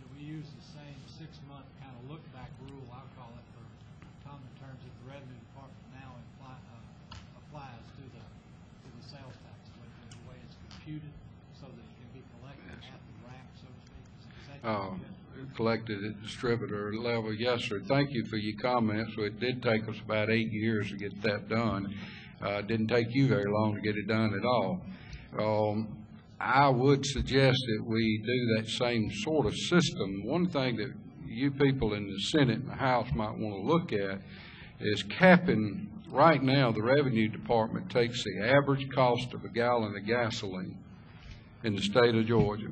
that we use the same 6-month kind of look-back rule, I'll call it, for common terms, that the Revenue Department now applies to the sales tax. The way it's computed so that it can be collected at the rack, so to speak? Is that Collected at distributor level, yes, sir. Thank you for your comments. So it did take us about 8 years to get that done. It didn't take you very long to get it done at all. I would suggest that we do that same sort of system. One thing that you people in the Senate and the House might want to look at is capping. Right now, the Revenue Department takes the average cost of a gallon of gasoline in the state of Georgia,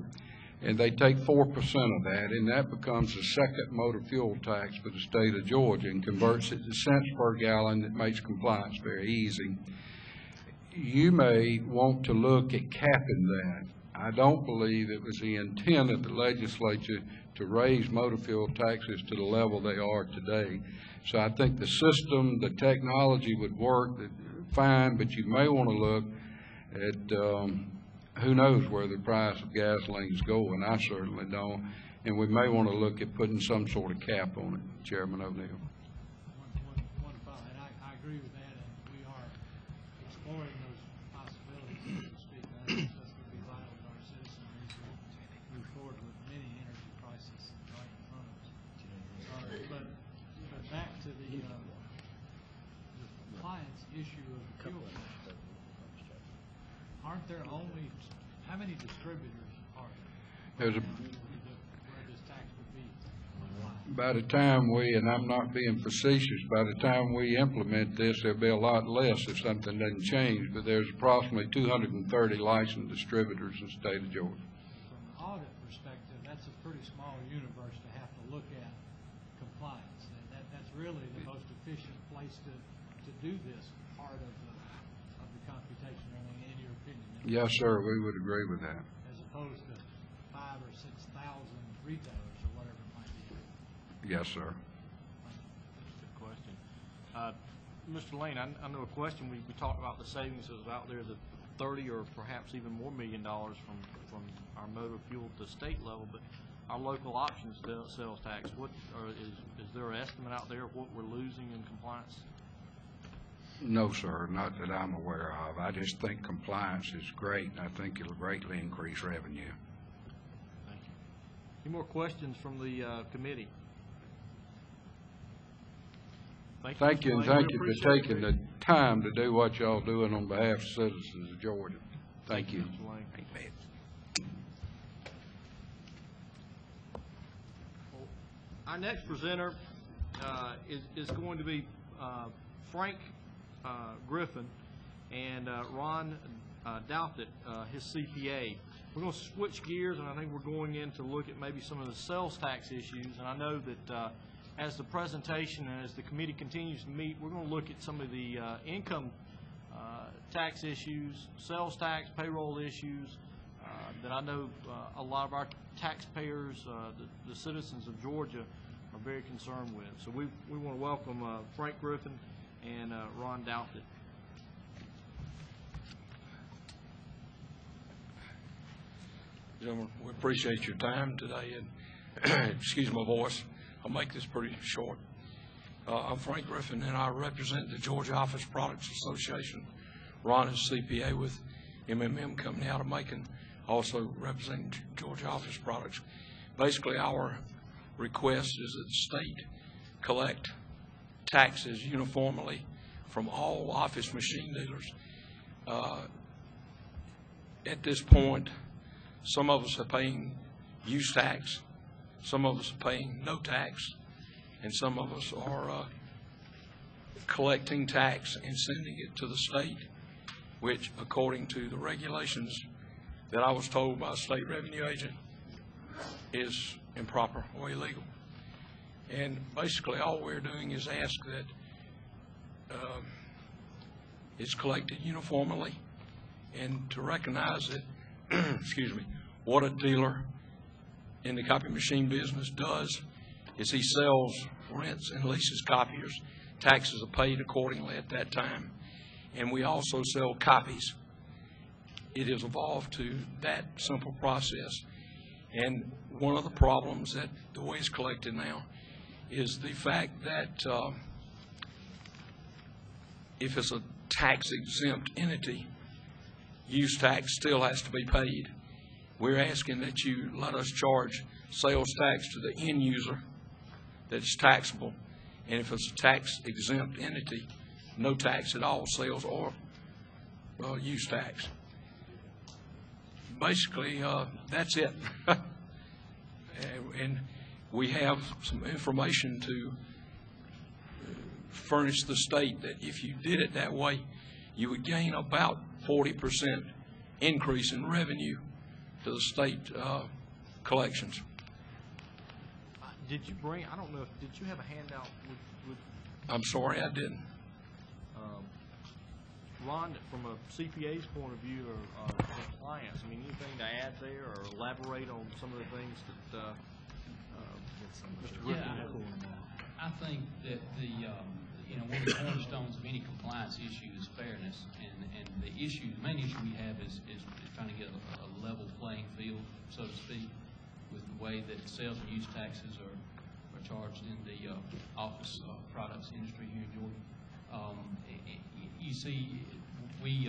and they take 4% of that, and that becomes the second motor fuel tax for the state of Georgia and converts it to cents per gallon. That makes compliance very easy. You may want to look at capping that. I don't believe it was the intent of the legislature to raise motor fuel taxes to the level they are today. So I think the system, the technology would work fine, but you may want to look at who knows where the price of gasoline is going. I certainly don't. And we may want to look at putting some sort of cap on it, Chairman O'Neill. One thought, and I agree with that, and we are exploring those possibilities, so to speak. I think that's going to be vital to our citizens as we move forward with many energy crises right in front of us. But back to the compliance issue of the fuel tax. Aren't there only, how many distributors are there? There's Where this tax would be applied? by the time and I'm not being facetious, by the time we implement this, there'll be a lot less if something doesn't change, but there's approximately 230 licensed distributors in the state of Georgia. From an audit perspective, that's a pretty small universe to have to look at compliance. That's really the most efficient place to do this part of the computation, in your opinion. Yes, sir, we would agree with that. As opposed to 5,000 or 6,000 retailers or whatever it might be. Yes, sir. That's a good question. Mr. Lane, I know a question, we talked about the savings that was out there, the 30 or perhaps even more $1 million from our motor fuel at the state level, but our local options sales tax, is there an estimate out there of what we're losing in compliance? No, sir, not that I'm aware of. I just think compliance is great, and I think it'll greatly increase revenue. Thank you. Any more questions from the committee? Thank you, and thank you for taking the time to do what y'all doing on behalf of citizens of Georgia. Thank you. Mr. Lane. Our next presenter is going to be Frank Griffin and Ron Douthit, his CPA. We're going to switch gears, and I think we're going in to look at maybe some of the sales tax issues. And I know that as the presentation and as the committee continues to meet, we're going to look at some of the income tax issues, sales tax, payroll issues that I know a lot of our taxpayers, the citizens of Georgia, are very concerned with. So we want to welcome Frank Griffin and Ron Douthit. Gentlemen, we appreciate your time today, and excuse my voice, I'll make this pretty short. I'm Frank Griffin, and I represent the Georgia Office Products Association. Ron is CPA with MMM Company out of Macon, also representing Georgia Office Products. Basically, our request is that the state collect taxes uniformly from all office machine dealers. At this point, some of us are paying use tax, some of us are paying no tax, and some of us are collecting tax and sending it to the state, which, according to the regulations that I was told by a state revenue agent, is improper or illegal. And basically all we're doing is ask that it's collected uniformly, and to recognize that, excuse me, what a dealer in the copy machine business does is he sells, rents, and leases copiers. Taxes are paid accordingly at that time. And we also sell copies. It has evolved to that simple process. And one of the problems that the way it's collected now is the fact that if it's a tax-exempt entity, use tax still has to be paid. We're asking that you let us charge sales tax to the end user that's taxable. And if it's a tax-exempt entity, no tax at all, sales or use tax. Basically, that's it. And we have some information to furnish the state that if you did it that way, you would gain about 40% increase in revenue to the state collections. Did you bring, I don't know, did you have a handout with I'm sorry, I didn't. Ron, from a CPA's point of view or compliance, I mean, anything to add there or elaborate on some of the things that Mr. Griffin had? I think that one of the cornerstones of any compliance issue is fairness, and the main issue we have is trying to get a level playing field, so to speak, with the way that sales and use taxes are charged in the office products industry here in Georgia. You see, we've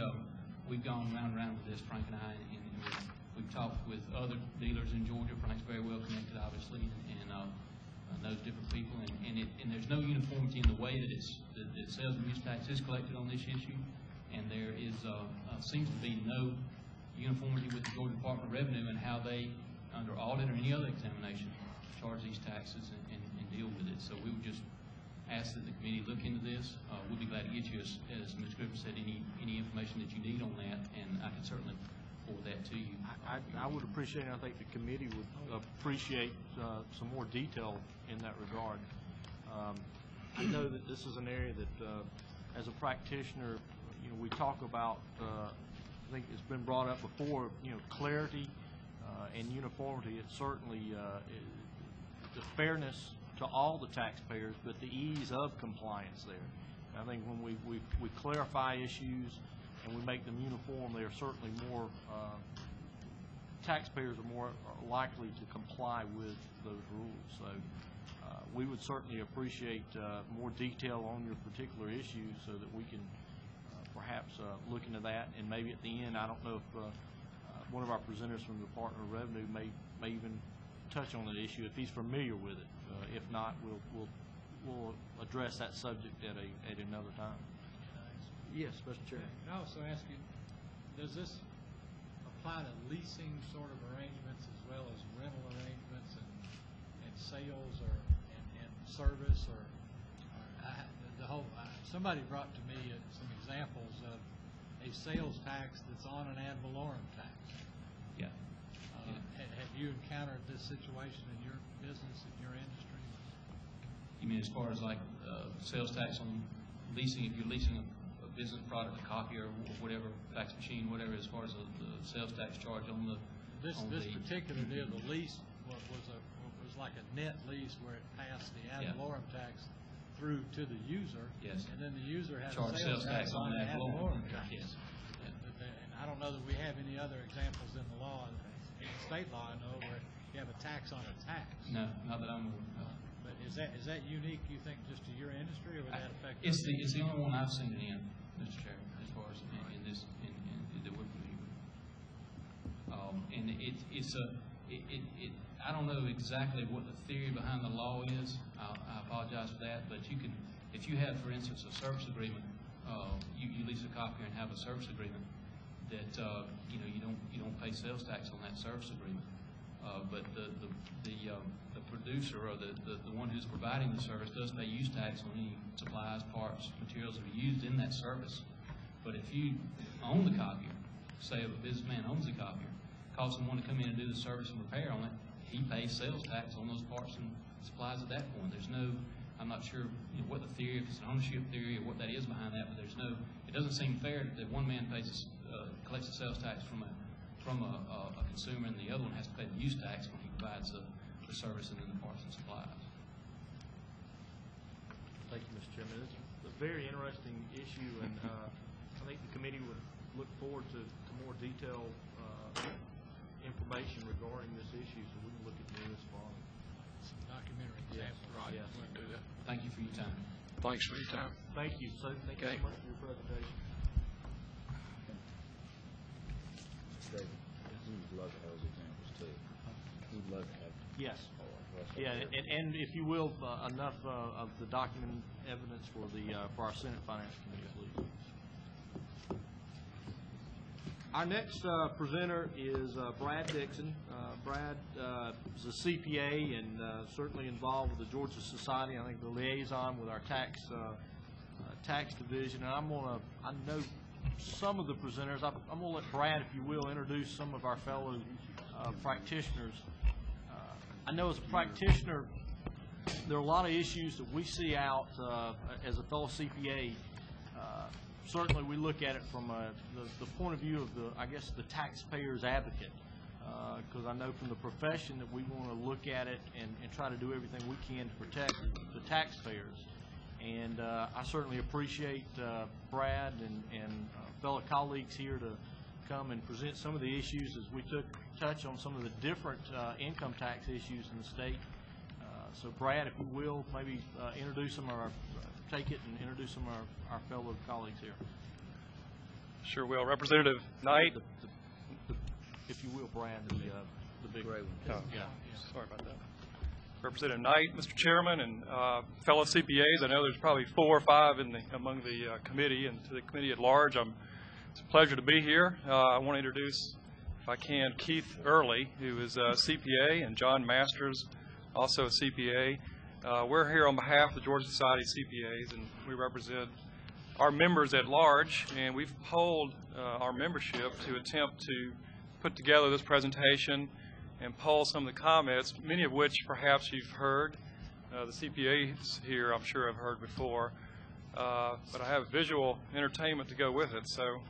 gone round and round with this, Frank and I, and we've talked with other dealers in Georgia. Frank's very well connected, obviously, and knows different people, and there's no uniformity in the way that that sales and use tax is collected on this issue, and there is seems to be no uniformity with the Georgia Department of Revenue and how they, under audit or any other examination, charge these taxes and deal with it. So we would just ask that the committee look into this. We'll be glad to get you, as Ms. Griffin said, any information that you need on that, and I can certainly forward that to you. I would appreciate, and I think the committee would appreciate some more detail in that regard. I know that this is an area that, as a practitioner, we talk about, I think it's been brought up before, clarity and uniformity. It's certainly the fairness to all the taxpayers, but the ease of compliance there. I think when we clarify issues and we make them uniform, they are certainly more, taxpayers are more likely to comply with those rules. So we would certainly appreciate more detail on your particular issues so that we can perhaps look into that, and maybe at the end, I don't know if one of our presenters from the Department of Revenue may even touch on that issue if he's familiar with it. If not, we'll address that subject at another time. Yes, Mr. Chairman. Can I also ask you, does this apply to leasing sort of arrangements as well as rental arrangements and sales and service or the whole? Somebody brought to me some examples of a sales tax that's on an ad valorem tax. Yeah. Have you encountered this situation in your business, in your industry? You mean as far as like sales tax on leasing, if you're leasing a business product, a copier, or whatever, fax machine, whatever, as far as the sales tax charge on the This particular deal, the lease was like a net lease where it passed the ad valorem tax through to the user. Yes. And then the user had Charge a sales tax on the ad valorem tax. Yes. And I don't know that we have any other examples in the law, in state law, I know, where you have a tax on a tax. No, not that I'm aware of. But is that unique, you think, just to your industry, or would that affect? It's the only one I've seen it in, Mr. Chairman, as far as in this, that we're familiar with. And I don't know exactly what the theory behind the law is. I apologize for that, but you can, if you have, for instance, a service agreement, you lease a copier and have a service agreement that you don't pay sales tax on that service agreement, but the producer or the one who's providing the service does pay use tax on any supplies, parts, materials that are used in that service. But if you own the copier, say if a businessman owns the copier, calls someone to come in and do the service and repair on it, he pays sales tax on those parts and supplies at that point. There's no, I'm not sure what the theory, if it's an ownership theory or what that is behind that, but there's no, it doesn't seem fair that one man pays collects the sales tax from a consumer and the other one has to pay the use tax when he provides the service and then the parts and supplies. Thank you, Mr. Chairman. It's a very interesting issue, and I think the committee would look forward to more detailed information regarding this issue, so we can look at doing this following. Some documentary example. Right. Yes. We'll do that. Thank you for your time. Thanks for your time. Thank you. So thank you so much for your presentation. David, he would love to have those examples too. He would love to have. Yes. Yeah, and if you will, enough of the documented evidence for our Senate Finance Committee, please. Our next presenter is Brad Dixon. Brad is a CPA and certainly involved with the Georgia Society. I think the liaison with our tax division. And I know some of the presenters. I'm going to let Brad, if you will, introduce some of our fellow practitioners. I know as a practitioner, there are a lot of issues that we see out as a fellow CPA. Certainly, we look at it from the point of view of the taxpayer's advocate, because I know from the profession that we want to look at it and try to do everything we can to protect the taxpayers. And I certainly appreciate Brad and fellow colleagues here to come and present some of the issues as we touch on some of the different income tax issues in the state. So Brad, if you will, maybe introduce some of our, take it and introduce some of our fellow colleagues here. Sure will. Representative Knight. If you will, Brad, the big one. Oh, yeah. Sorry about that. Representative Knight, Mr. Chairman, and fellow CPAs. I know there's probably 4 or 5 among the committee and to the committee at large. It's a pleasure to be here. I want to introduce, if I can, Keith Early, who is a CPA, and John Masters, also a CPA. We're here on behalf of the Georgia Society of CPAs, and we represent our members at large, and we've polled our membership to attempt to put together this presentation and poll some of the comments, many of which perhaps you've heard. The CPAs here I'm sure have heard before, but I have visual entertainment to go with it, so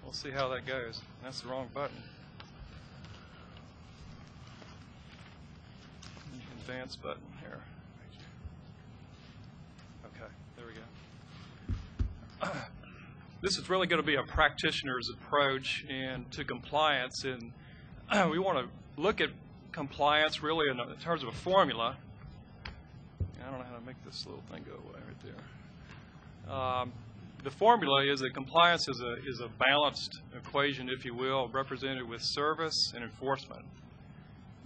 we'll see how that goes. That's the wrong button. Advance button here. Okay, there we go. This is really going to be a practitioner's approach to compliance, and we want to look at compliance really in terms of a formula. I don't know how to make this little thing go away right there. The formula is that compliance is a balanced equation, if you will, represented with service and enforcement.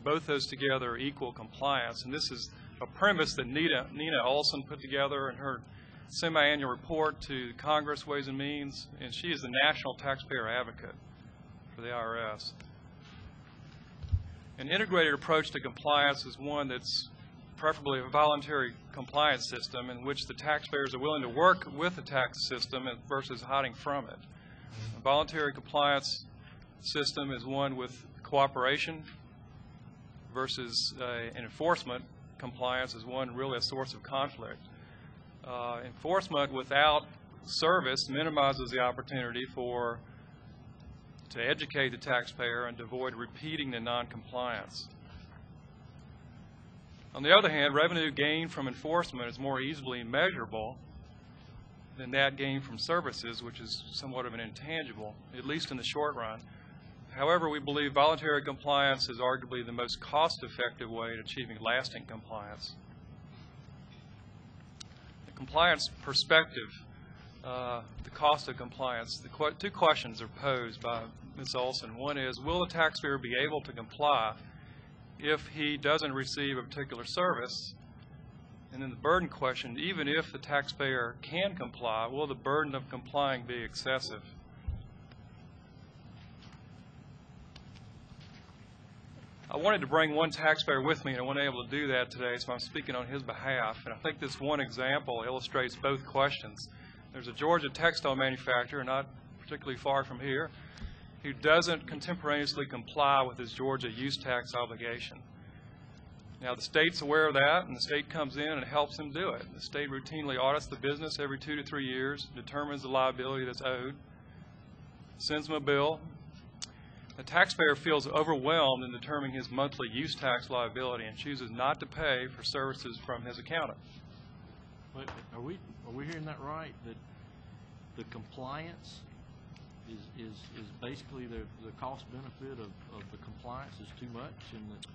Both those together equal compliance, and this is a premise that Nina Olson put together in her semi-annual report to Congress, Ways and Means, and she is the National Taxpayer Advocate for the IRS. An integrated approach to compliance is one that's preferably a voluntary compliance system in which the taxpayers are willing to work with the tax system versus hiding from it. A voluntary compliance system is one with cooperation versus an enforcement compliance is one really a source of conflict. Enforcement without service minimizes the opportunity to educate the taxpayer and to avoid repeating the noncompliance. On the other hand, revenue gained from enforcement is more easily measurable than that gained from services, which is somewhat of an intangible, at least in the short run. However, we believe voluntary compliance is arguably the most cost-effective way in achieving lasting compliance. The compliance perspective, the cost of compliance, two questions are posed by Ms. Olson. One is, will the taxpayer be able to comply if he doesn't receive a particular service? And then the burden question, even if the taxpayer can comply, will the burden of complying be excessive? I wanted to bring one taxpayer with me, and I wasn't able to do that today, so I'm speaking on his behalf. And I think this one example illustrates both questions. There's a Georgia textile manufacturer, not particularly far from here, who doesn't contemporaneously comply with his Georgia use tax obligation. Now, the state's aware of that, and the state comes in and helps him do it. The state routinely audits the business every 2 to 3 years, determines the liability that's owed, sends him a bill. The taxpayer feels overwhelmed in determining his monthly use tax liability and chooses not to pay for services from his accountant. But are we hearing that right? That the compliance is basically the cost benefit of the compliance is too much, and that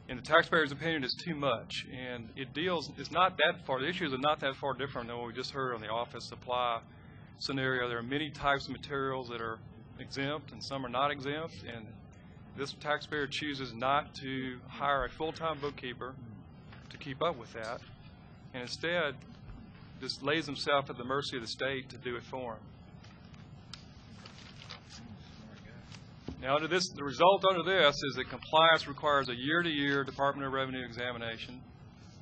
in the taxpayer's opinion, it's too much, and it's not that far. The issues are not that far different than what we just heard on the office supply scenario. There are many types of materials that are exempt and some are not exempt, and this taxpayer chooses not to hire a full-time bookkeeper to keep up with that, and instead just lays himself at the mercy of the state to do it for him. Now, the result under this is that compliance requires a year-to-year Department of Revenue examination.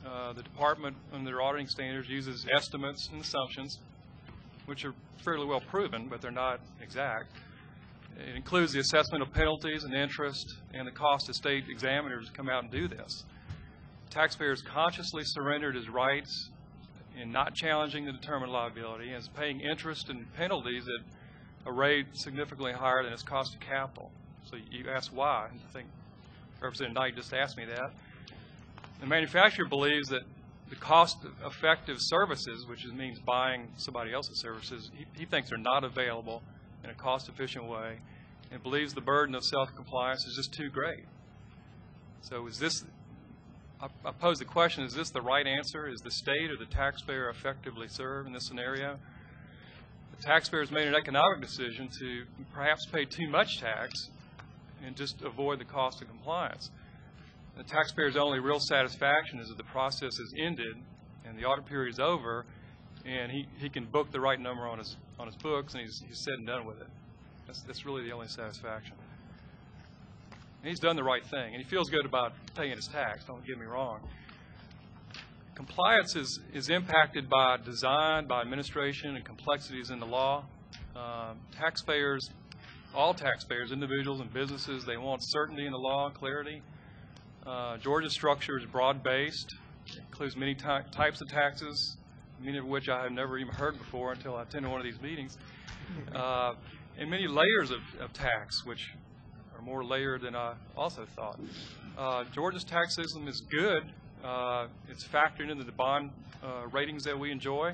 The department, under their auditing standards, uses estimates and assumptions, which are fairly well proven, but they're not exact. It includes the assessment of penalties and interest and the cost of state examiners to come out and do this. Taxpayers consciously surrendered his rights in not challenging the determined liability and is paying interest and penalties at a rate significantly higher than its cost of capital. So you ask why. I think Representative Knight just asked me that. The manufacturer believes that the cost-effective services, which means buying somebody else's services, he thinks they're not available in a cost-efficient way, and believes the burden of self-compliance is just too great. So is this, I pose the question, is this the right answer? Is the state or the taxpayer effectively served in this scenario? The taxpayer has made an economic decision to perhaps pay too much tax and just avoid the cost of compliance. The taxpayer's only real satisfaction is that the process is ended and the audit period is over, and he can book the right number on his books, and he's said and done with it. That's really the only satisfaction. And he's done the right thing, and he feels good about paying his tax, don't get me wrong. Compliance is impacted by design, by administration, and complexities in the law. Taxpayers, all taxpayers, individuals and businesses, they want certainty in the law, clarity. Georgia's structure is broad-based. It includes many types of taxes, many of which I have never even heard before until I attended one of these meetings, and many layers of tax, which are more layered than I also thought. Georgia's tax system is good. It's factored into the bond ratings that we enjoy.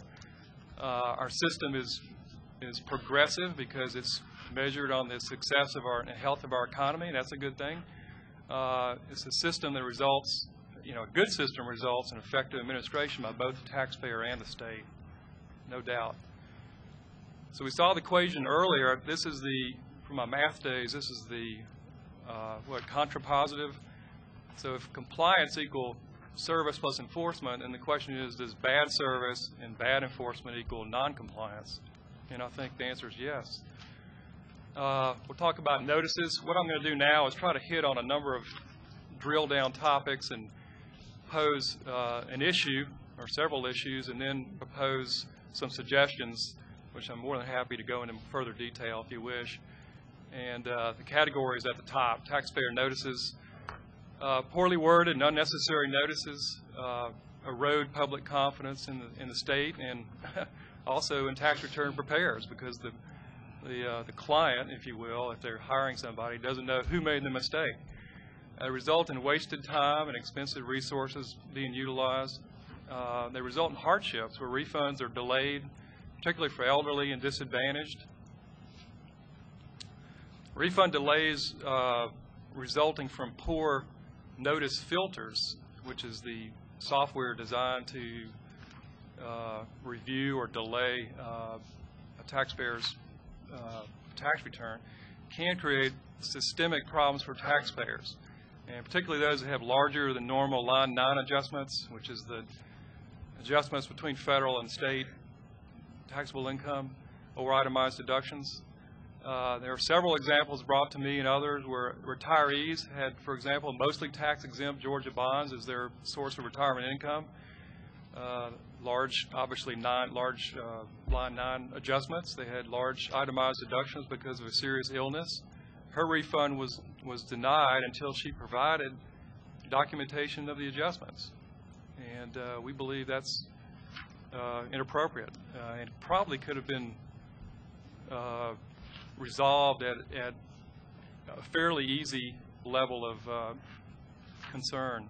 Our system is progressive because it's measured on the success of and health of our economy. That's a good thing. It's a system that results, a good system results in effective administration by both the taxpayer and the state, no doubt. So we saw the equation earlier. This is from my math days, this is the, contrapositive. So if compliance equal service plus enforcement, and the question is, does bad service and bad enforcement equal noncompliance? And I think the answer is yes. We'll talk about notices. What I'm going to do now is try to hit on a number of drill down topics and pose an issue or several issues, and then propose some suggestions, which I'm more than happy to go into further detail if you wish. And the categories at the top: taxpayer notices, Poorly worded and unnecessary notices erode public confidence in the state and also in tax return preparers, because the client, if you will, if they're hiring somebody, doesn't know who made the mistake. Result in wasted time and expensive resources being utilized. They result in hardships where refunds are delayed, particularly for elderly and disadvantaged. Refund delays resulting from poor notice filters, which is the software designed to review or delay a taxpayer's tax return, can create systemic problems for taxpayers, and particularly those that have larger than normal line 9 adjustments, which is the adjustments between federal and state taxable income or itemized deductions. There are several examples brought to me and others where retirees had, for example, mostly tax-exempt Georgia bonds as their source of retirement income. Large, obviously, large line 9 adjustments. They had large itemized deductions because of a serious illness. Her refund was denied until she provided documentation of the adjustments, and we believe that's inappropriate. It probably could have been resolved at a fairly easy level of concern.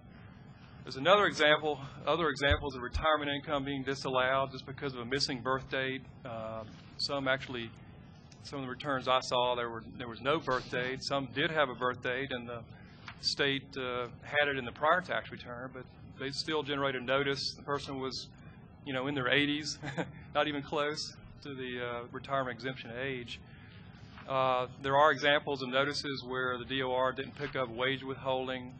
There's other examples of retirement income being disallowed just because of a missing birth date. Some of the returns I saw, there was no birth date. Some did have a birth date, and the state had it in the prior tax return, but they still generated notice. The person was, in their 80s, not even close to the retirement exemption age. There are examples of notices where the DOR didn't pick up wage withholding.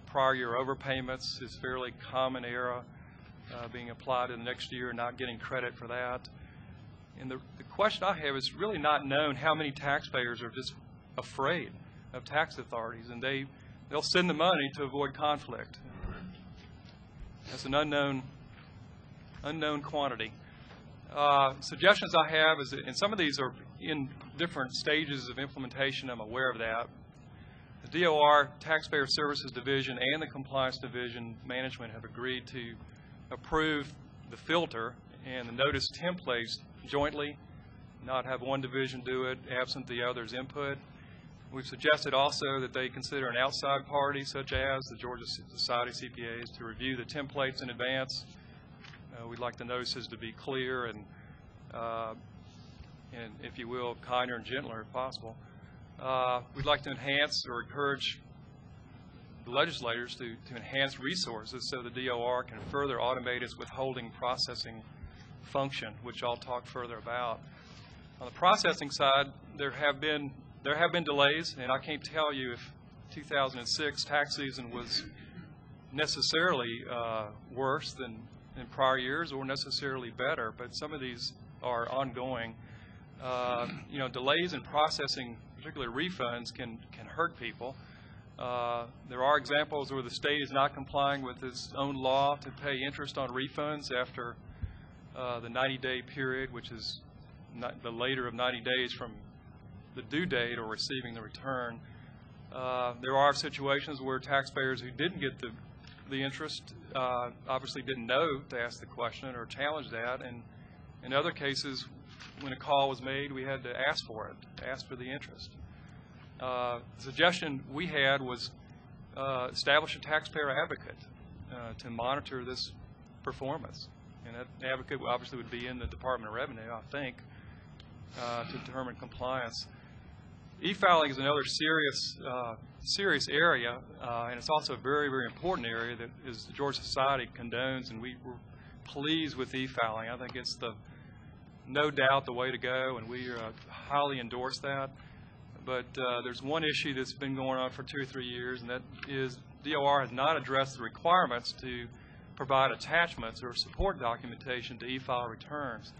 Prior year overpayments is fairly common error being applied in the next year and not getting credit for that. And the question I have is really not known how many taxpayers are just afraid of tax authorities, and they'll send the money to avoid conflict. That's an unknown quantity. Suggestions I have is that, and some of these are in different stages of implementation, I'm aware of that. The DOR, Taxpayer Services Division, and the Compliance Division management have agreed to approve the filter and the notice templates jointly, not have one division do it absent the other's input. We've suggested also that they consider an outside party, such as the Georgia Society of CPAs, to review the templates in advance. We'd like the notices to be clear and if you will, kinder and gentler if possible. We'd like to enhance or encourage the legislators to enhance resources so the DOR can further automate its withholding processing function, which I'll talk further about. On the processing side, there have been delays, and I can't tell you if 2006 tax season was necessarily worse than in prior years or necessarily better, but some of these are ongoing. Delays in processing, particularly refunds, can hurt people. There are examples where the state is not complying with its own law to pay interest on refunds after the 90-day period, which is the later of 90 days from the due date or receiving the return. There are situations where taxpayers who didn't get the interest obviously didn't know to ask the question or challenge that, and in other cases, when a call was made, we had to ask for it, ask for the interest. The suggestion we had was establish a taxpayer advocate to monitor this performance. And that advocate obviously would be in the Department of Revenue, I think, to determine compliance. E-filing is another serious area, and it's also a very, very important area that is the Georgia Society condones, and we're pleased with e-filing. I think it's no doubt the way to go, and we highly endorse that. But there's one issue that's been going on for 2 or 3 years, and that is DOR has not addressed the requirements to provide attachments or support documentation to e-file returns.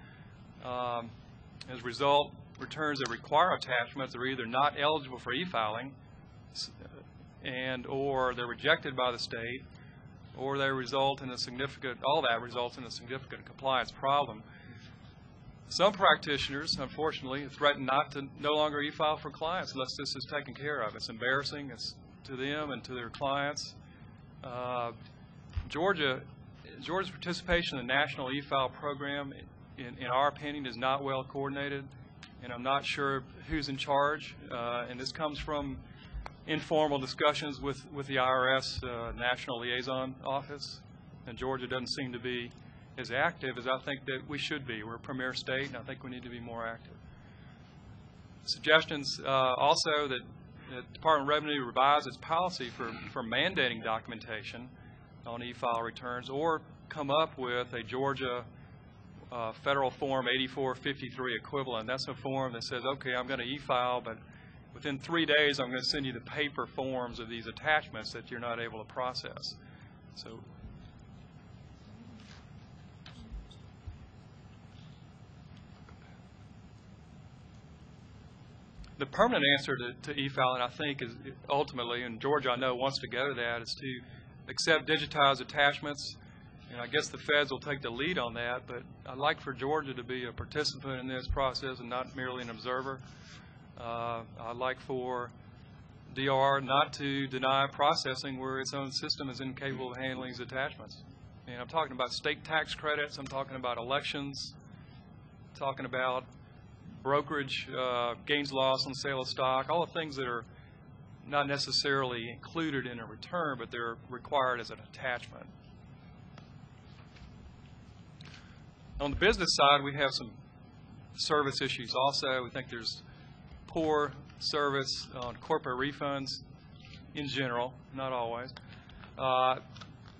As a result, returns that require attachments are either not eligible for e-filing, or they're rejected by the state, or they result in all that results in a significant compliance problem. Some practitioners, unfortunately, threaten no longer e-file for clients unless this is taken care of. It's embarrassing, it's to them and to their clients. Georgia's participation in the national e-file program, in our opinion, is not well coordinated, and I'm not sure who's in charge. And this comes from informal discussions with the IRS National Liaison Office, and Georgia doesn't seem to be as active as I think that we should be. We're a premier state, and I think we need to be more active. Suggestions also that the Department of Revenue revise its policy for mandating documentation on e-file returns, or come up with a Georgia Federal Form 8453 equivalent. That's a form that says, okay, I'm going to e-file, but within 3 days I'm going to send you the paper forms of these attachments that you're not able to process. So the permanent answer to e-filing, I think, is ultimately, and Georgia I know wants to go to that, is to accept digitized attachments. And I guess the feds will take the lead on that, but I'd like for Georgia to be a participant in this process and not merely an observer. I'd like for DR not to deny processing where its own system is incapable of handling these attachments. And I'm talking about state tax credits, I'm talking about elections, I'm talking about brokerage, gains loss on sale of stock, all the things that are not necessarily included in a return, but they're required as an attachment. On the business side, we have some service issues also. We think there's poor service on corporate refunds in general, not always.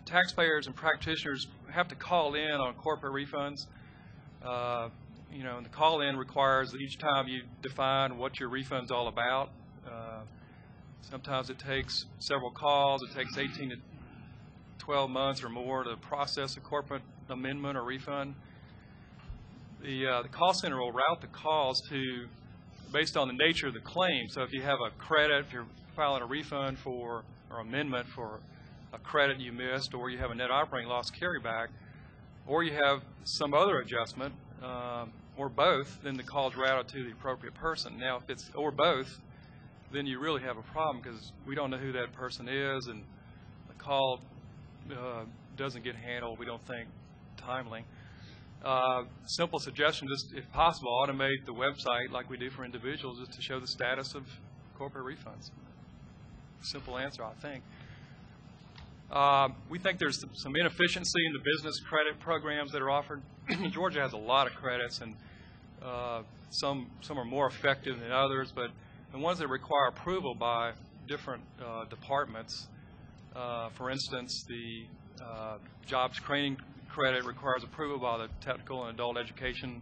Taxpayers and practitioners have to call in on corporate refunds. You know, and the call-in requires that each time you define what your refund's all about. Sometimes it takes several calls. It takes 18 to 12 months or more to process a corporate amendment or refund. The call center will route the calls to, based on the nature of the claim. So if you have a credit, if you're filing a refund for or amendment for a credit you missed, or you have a net operating loss carryback, or you have some other adjustment, or both, then the call is routed to the appropriate person. Now, if it's or both, then you really have a problem because we don't know who that person is, and the call doesn't get handled, we don't think, timely. Simple suggestion, just if possible, automate the website like we do for individuals, just to show the status of corporate refunds. Simple answer, I think. We think there's some inefficiency in the business credit programs that are offered. Georgia has a lot of credits, and some are more effective than others, but the ones that require approval by different departments, for instance, the jobs training credit requires approval by the technical and adult education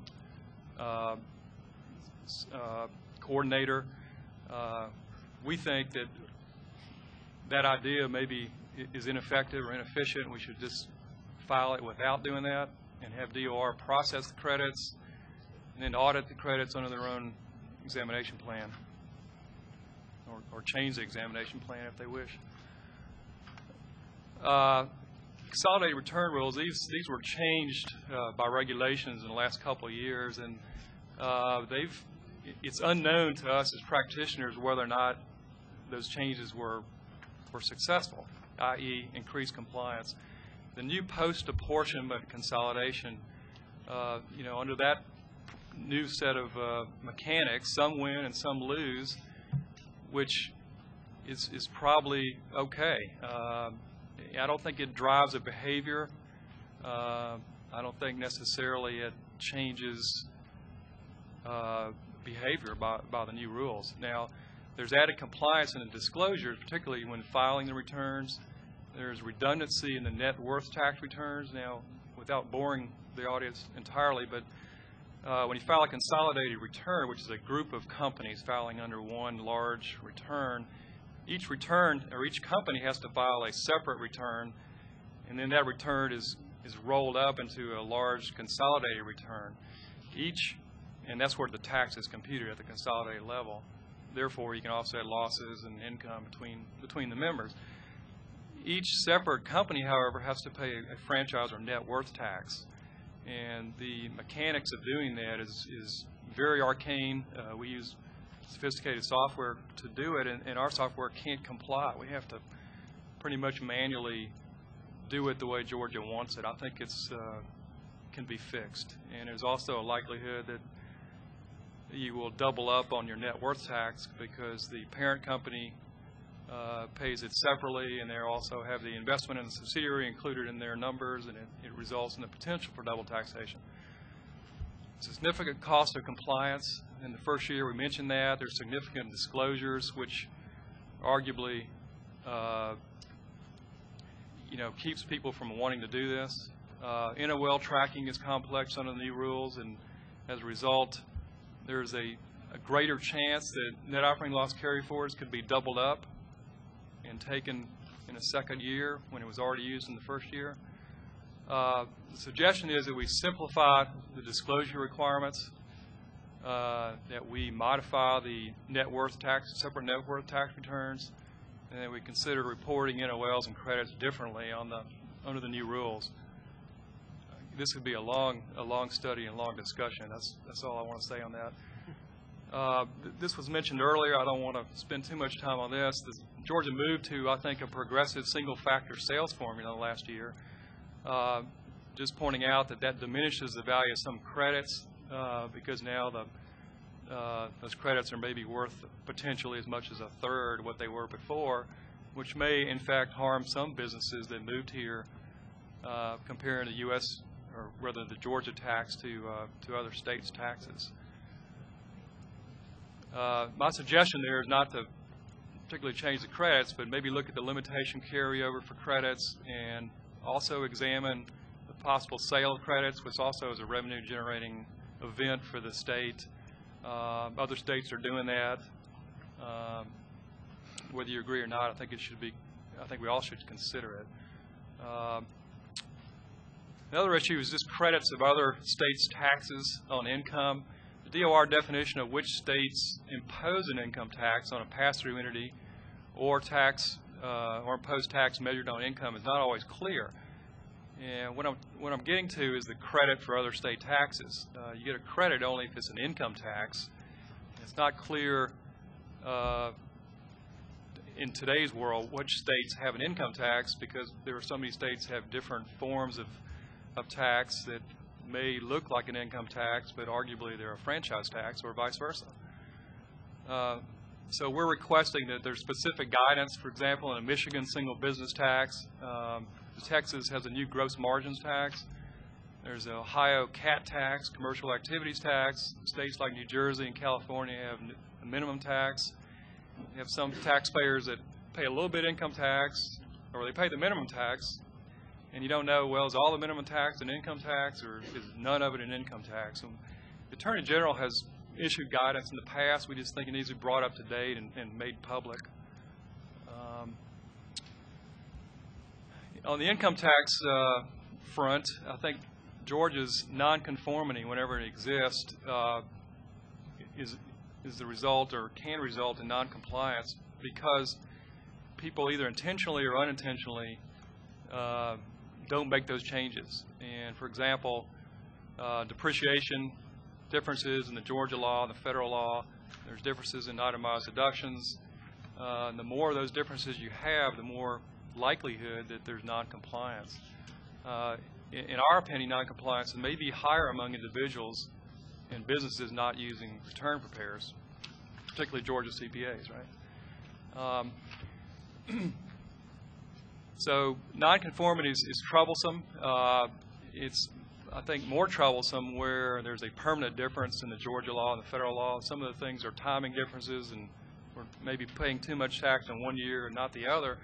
coordinator. We think that idea maybe is ineffective or inefficient. We should just file it without doing that and have DOR process the credits and then audit the credits under their own examination plan, or change the examination plan if they wish. Consolidated return rules, these were changed by regulations in the last couple of years, and it's unknown to us as practitioners whether or not those changes were successful, i.e. increased compliance. The new post-apportionment consolidation, under that new set of mechanics, some win and some lose, which is probably okay. I don't think it drives a behavior. I don't think necessarily it changes behavior by the new rules. Now, there's added compliance in the disclosures, particularly when filing the returns. There's redundancy in the net worth tax returns. Now, without boring the audience entirely, but when you file a consolidated return, which is a group of companies filing under one large return, each return or each company has to file a separate return, and then that return is rolled up into a large consolidated return. And that's where the tax is computed at the consolidated level. Therefore, you can offset losses and income between the members. Each separate company, however, has to pay a franchise or net worth tax. And the mechanics of doing that is very arcane. We use sophisticated software to do it, and our software can't comply. We have to pretty much manually do it the way Georgia wants it. I think it's can be fixed, and there's also a likelihood that you will double up on your net worth tax because the parent company pays it separately, and they also have the investment in the subsidiary included in their numbers, and it results in the potential for double taxation. Significant cost of compliance. In the first year, we mentioned that. There's significant disclosures, which arguably keeps people from wanting to do this. NOL tracking is complex under the new rules, and as a result, there's a greater chance that net operating loss carryforwards could be doubled up and taken in a second year when it was already used in the first year. The suggestion is that we simplify the disclosure requirements, that we modify the net worth tax, separate net worth tax returns, and that we consider reporting NOLs and credits differently under the new rules. This could be a long study and long discussion. That's all I want to say on that. This was mentioned earlier. I don't want to spend too much time on this. Georgia moved to, I think, a progressive single-factor sales formula last year. Just pointing out that diminishes the value of some credits because now those credits are maybe worth potentially as much as a third what they were before, which may in fact harm some businesses that moved here, comparing the U.S. or rather the Georgia tax to other states' taxes. My suggestion there is not to particularly change the credits, but maybe look at the limitation carryover for credits and also examine the possible sale of credits, which also is a revenue-generating event for the state. Other states are doing that. Whether you agree or not, I think it should be. I think we all should consider it. Another issue is just credits of other states' taxes on income. The DOR definition of which states impose an income tax on a pass-through entity or tax or impose tax measured on income is not always clear. And what I'm getting to is the credit for other state taxes. You get a credit only if it's an income tax. It's not clear in today's world which states have an income tax because there are so many states have different forms of tax that may look like an income tax, but arguably they're a franchise tax or vice versa. So we're requesting that there's specific guidance, for example, in a Michigan single business tax. Texas has a new gross margins tax. There's an Ohio CAT tax, commercial activities tax. States like New Jersey and California have a minimum tax. You have some taxpayers that pay a little bit income tax, or they pay the minimum tax, and you don't know, well, is all the minimum tax an income tax, or is none of it an income tax? And the Attorney General has issued guidance in the past. We just think it needs to be brought up to date and made public. On the income tax front, I think Georgia's nonconformity, whenever it exists, is the result or can result in noncompliance because people either intentionally or unintentionally don't make those changes. And for example, depreciation differences in the Georgia law and the federal law, there's differences in itemized deductions. And the more of those differences you have, the more likelihood that there's noncompliance. In our opinion, noncompliance may be higher among individuals and businesses not using return preparers, particularly Georgia CPAs, right? So nonconformity is troublesome. It's, I think, more troublesome where there's a permanent difference in the Georgia law and the federal law. Some of the things are timing differences, and we're maybe paying too much tax in one year and not the other.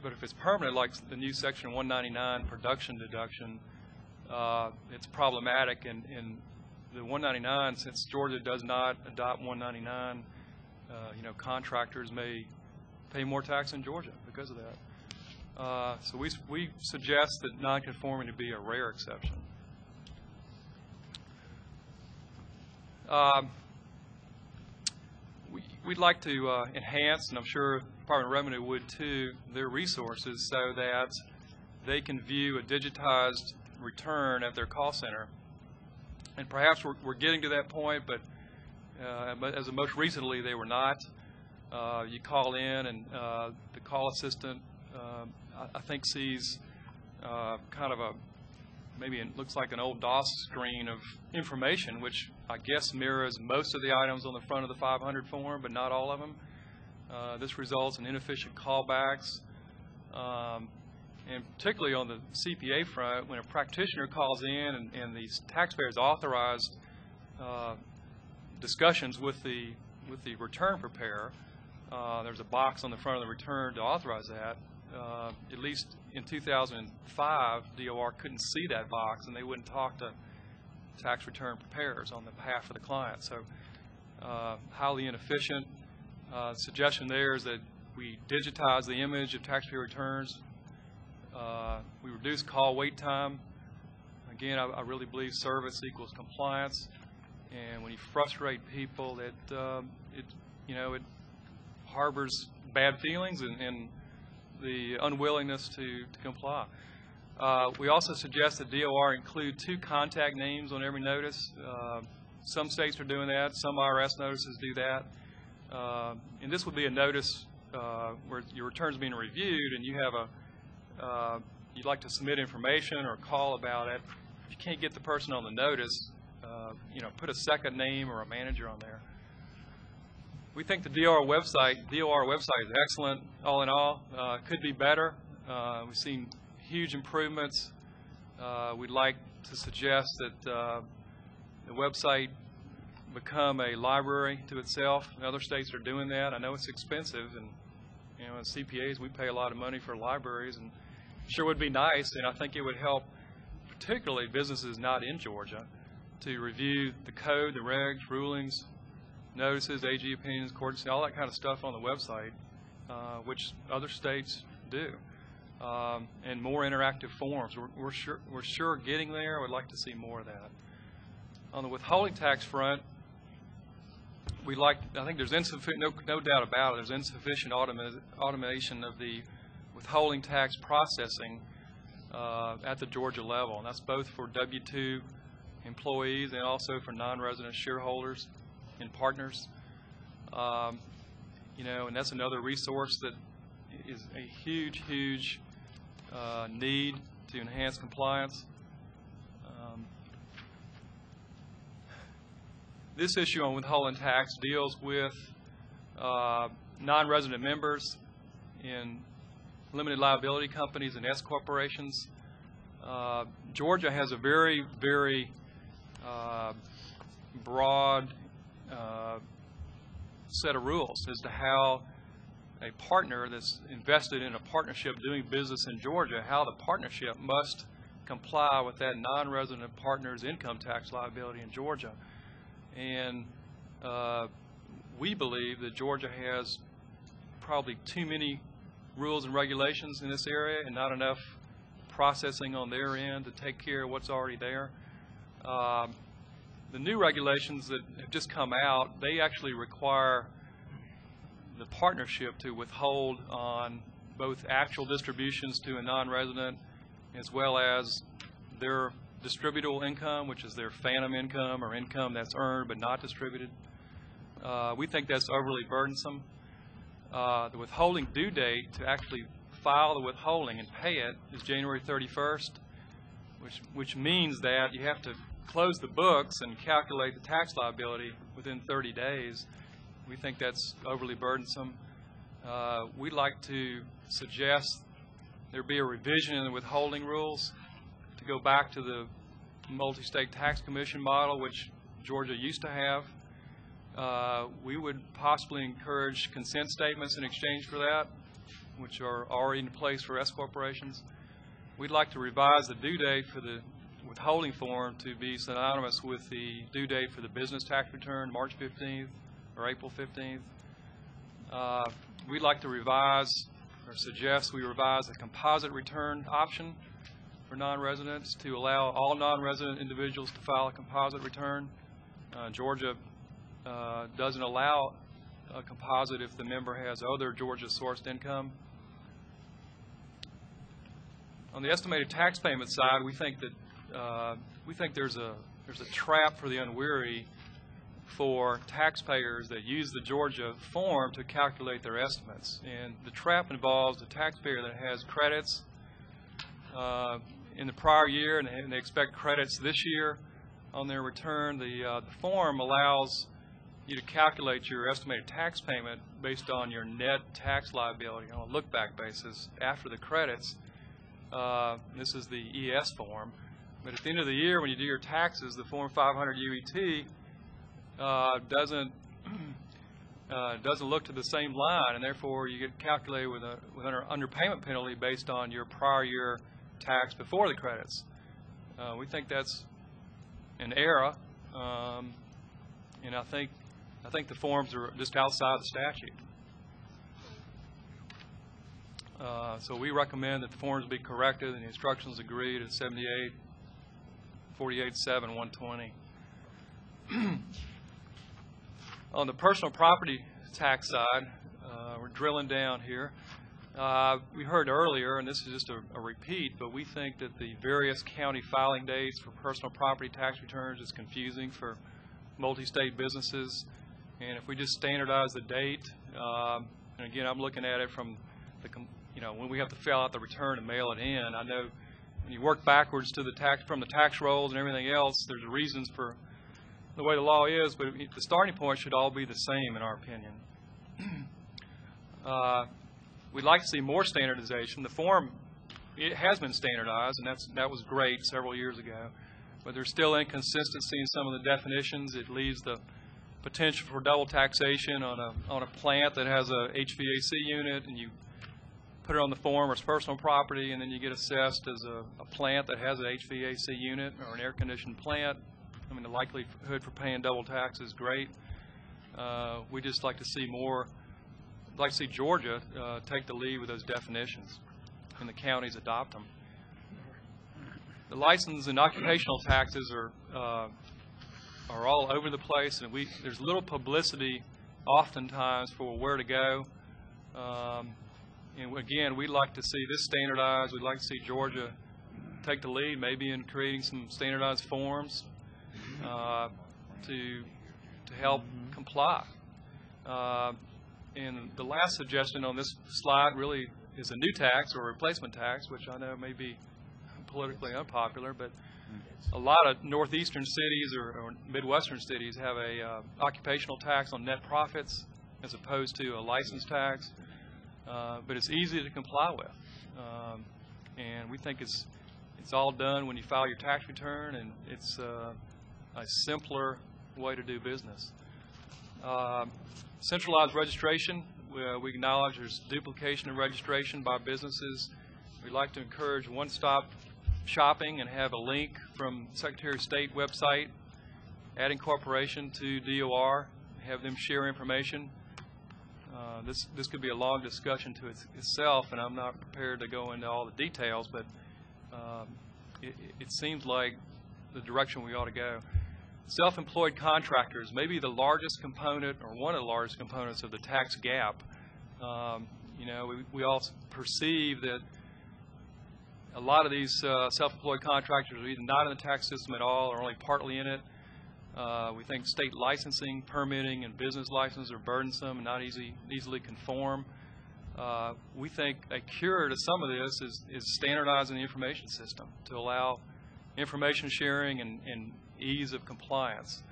But if it's permanent, like the new Section 199 production deduction, it's problematic. And the 199, since Georgia does not adopt 199, contractors may pay more tax in Georgia because of that. So we suggest that nonconformity be a rare exception. We'd like to enhance, and I'm sure Department of Revenue would too, their resources so that they can view a digitized return at their call center. And perhaps we're getting to that point, but but as of most recently, they were not. You call in, and the call assistant, I think, sees kind of maybe it looks like an old DOS screen of information, which I guess mirrors most of the items on the front of the 500 form, but not all of them. This results in inefficient callbacks, and particularly on the CPA front, when a practitioner calls in and the taxpayer's authorized discussions with the return preparer, there's a box on the front of the return to authorize that. At least in 2005, DOR couldn't see that box, and they wouldn't talk to tax return preparers on the behalf of the client. So highly inefficient. Suggestion there is that we digitize the image of taxpayer returns. We reduce call wait time. Again, I really believe service equals compliance, and when you frustrate people, it harbors bad feelings and the unwillingness to comply. We also suggest that DOR include 2 contact names on every notice. Some states are doing that. Some IRS notices do that. And this would be a notice where your return is being reviewed, and you have you'd like to submit information or call about it. If you can't get the person on the notice, put a second name or a manager on there. We think the DOR website is excellent, all in all. Could be better. We've seen huge improvements. We'd like to suggest that the website become a library to itself. Other states are doing that. I know it's expensive, and as CPAs, we pay a lot of money for libraries, and sure would be nice, and I think it would help particularly businesses not in Georgia to review the code, the regs, rulings, notices, AG opinions, court, all that kind of stuff on the website, which other states do, and more interactive forms. We're sure getting there. We'd like to see more of that. On the withholding tax front, I think there's insufficient, no doubt about it, there's insufficient automation of the withholding tax processing at the Georgia level, and that's both for W-2 employees and also for non-resident shareholders and partners. And that's another resource that is a huge, huge need to enhance compliance. This issue on withholding tax deals with non-resident members in limited liability companies and S corporations. Georgia has a very, very broad set of rules as to how a partner that's invested in a partnership doing business in Georgia, how the partnership must comply with that non-resident partner's income tax liability in Georgia. And we believe that Georgia has probably too many rules and regulations in this area and not enough processing on their end to take care of what's already there. The new regulations that have just come out, they actually require the partnership to withhold on both actual distributions to a non-resident as well as their distributable income, which is their phantom income or income that's earned but not distributed. We think that's overly burdensome. The withholding due date to actually file the withholding and pay it is January 31st, which means that you have to close the books and calculate the tax liability within 30 days. We think that's overly burdensome. We'd like to suggest there be a revision in the withholding rules to go back to the multi-state tax commission model, which Georgia used to have. We would possibly encourage consent statements in exchange for that, which are already in place for S corporations. We'd like to revise the due date for the withholding form to be synonymous with the due date for the business tax return, March 15th or April 15th. We'd like to revise or suggest we revise the composite return option for non-residents to allow all non-resident individuals to file a composite return. Georgia doesn't allow a composite if the member has other Georgia-sourced income. On the estimated tax payment side, we think that there's a trap for the unwary for taxpayers that use the Georgia form to calculate their estimates. And the trap involves the taxpayer that has credits in the prior year and they expect credits this year on their return. The form allows you to calculate your estimated tax payment based on your net tax liability on a look-back basis after the credits. This is the ES form. But at the end of the year, when you do your taxes, the Form 500 UET doesn't look to the same line, and therefore you get calculated with an underpayment penalty based on your prior year tax before the credits. We think that's an error, and I think the forms are just outside the statute. So we recommend that the forms be corrected and the instructions agreed at 78, 48, 7, 120. On the personal property tax side, we're drilling down here. We heard earlier, and this is just a repeat, but we think that the various county filing dates for personal property tax returns is confusing for multi-state businesses. And if we just standardize the date, and again, I'm looking at it from the, when we have to fill out the return and mail it in. I know when you work backwards to the tax from the tax rolls and everything else, there's reasons for the way the law is, but the starting point should all be the same in our opinion. We'd like to see more standardization. The form, it has been standardized, and that was great several years ago, but there's still inconsistency in some of the definitions. It leaves the potential for double taxation on a plant that has a HVAC unit, and you put it on the form as personal property, and then you get assessed as a plant that has an HVAC unit or an air-conditioned plant. I mean, the likelihood for paying double tax is great. We just like to see more. I'd like to see Georgia take the lead with those definitions, and the counties adopt them. The license and occupational taxes are all over the place, and there's little publicity oftentimes for where to go. And again, we'd like to see this standardized. We'd like to see Georgia take the lead, maybe in creating some standardized forms to help comply. And the last suggestion on this slide really is a new tax or a replacement tax, which I know may be politically unpopular, but a lot of northeastern cities or midwestern cities have a occupational tax on net profits as opposed to a license tax, but it's easy to comply with, and we think it's all done when you file your tax return, and it's a simpler way to do business. Centralized registration, we acknowledge there's duplication of registration by businesses. We'd like to encourage one-stop shopping and have a link from Secretary of State website, add incorporation to DOR, have them share information. This could be a long discussion to itself, and I'm not prepared to go into all the details, but it seems like the direction we ought to go. Self-employed contractors may be the largest component or one of the largest components of the tax gap. We all perceive that a lot of these self-employed contractors are either not in the tax system at all or only partly in it. We think state licensing, permitting, and business license are burdensome and not easily conform. We think a cure to some of this is standardizing the information system to allow information sharing and ease of compliance.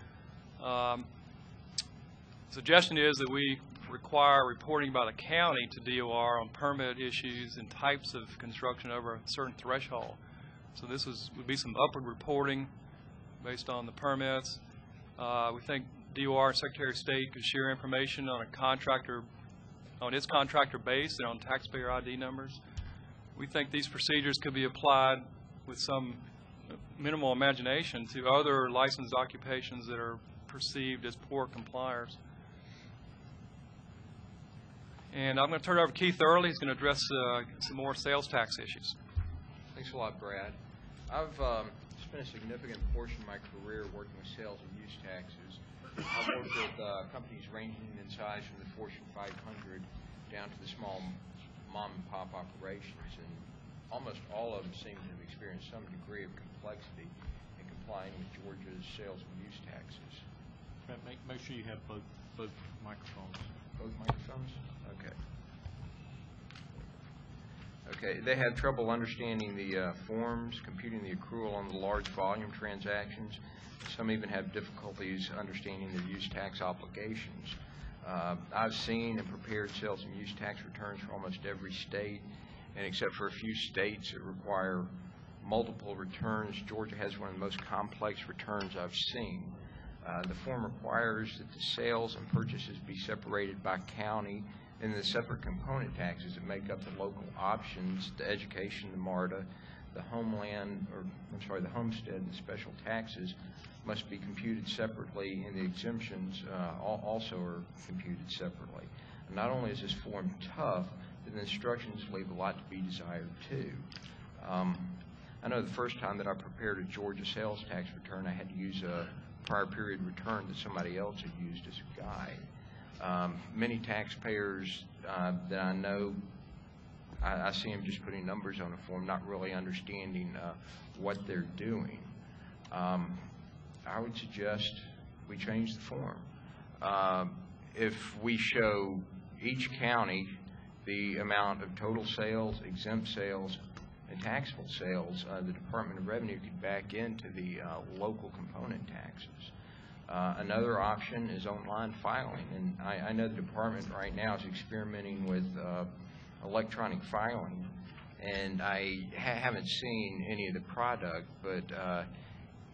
Suggestion is that we require reporting by the county to DOR on permit issues and types of construction over a certain threshold. So this would be some upward reporting based on the permits. We think DOR and Secretary of State could share information on its contractor base and on taxpayer ID numbers. We think these procedures could be applied with some minimal imagination to other licensed occupations that are perceived as poor compliers. And I'm going to turn it over to Keith Early. He's going to address some more sales tax issues. Thanks a lot, Brad. I've spent a significant portion of my career working with sales and use taxes. I've worked with companies ranging in size from the Fortune 500 down to the small mom-and-pop operations, and almost all of them seem to have experienced some degree of complexity in complying with Georgia's sales and use taxes. Make sure you have both microphones. Both microphones? Okay. Okay, they have trouble understanding the forms, computing the accrual on the large volume transactions. Some even have difficulties understanding their use tax obligations. I've seen and prepared sales and use tax returns for almost every state, and except for a few states that require multiple returns, Georgia has one of the most complex returns I've seen. The form requires that the sales and purchases be separated by county, and the separate component taxes that make up the local options, the education, the MARTA, the the homestead, and the special taxes must be computed separately, and the exemptions also are computed separately. And not only is this form tough, but the instructions leave a lot to be desired too. I know the first time that I prepared a Georgia sales tax return, I had to use a prior period return that somebody else had used as a guide. Many taxpayers that I know, I see them just putting numbers on a form, not really understanding what they're doing. I would suggest we change the form. If we show each county the amount of total sales, exempt sales, and taxable sales, the Department of Revenue could back into the local component taxes. Another option is online filing, and I know the department right now is experimenting with electronic filing, and I haven't seen any of the product, but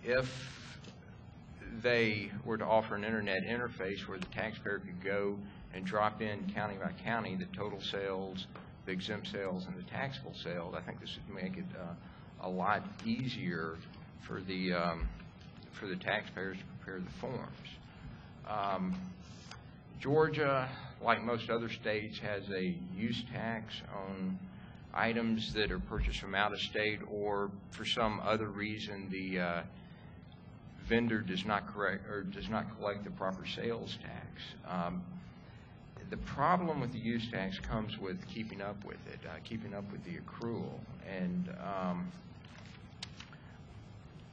if they were to offer an internet interface where the taxpayer could go and drop in county by county the total sales, the exempt sales, and the taxable sales, I think this would make it a lot easier for the taxpayers to prepare the forms. Georgia, like most other states, has a use tax on items that are purchased from out of state, or for some other reason the vendor does not collect the proper sales tax. The problem with the use tax comes with keeping up with it, keeping up with the accrual, and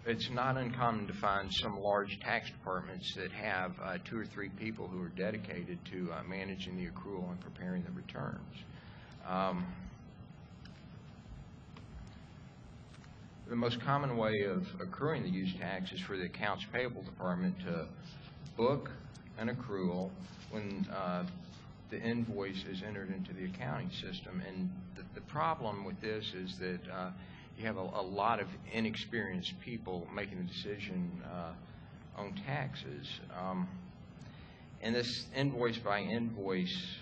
it's not uncommon to find some large tax departments that have 2 or 3 people who are dedicated to managing the accrual and preparing the returns. The most common way of accruing the use tax is for the accounts payable department to book an accrual when the invoice is entered into the accounting system. And the problem with this is that you have a lot of inexperienced people making the decision on taxes. And this invoice by invoice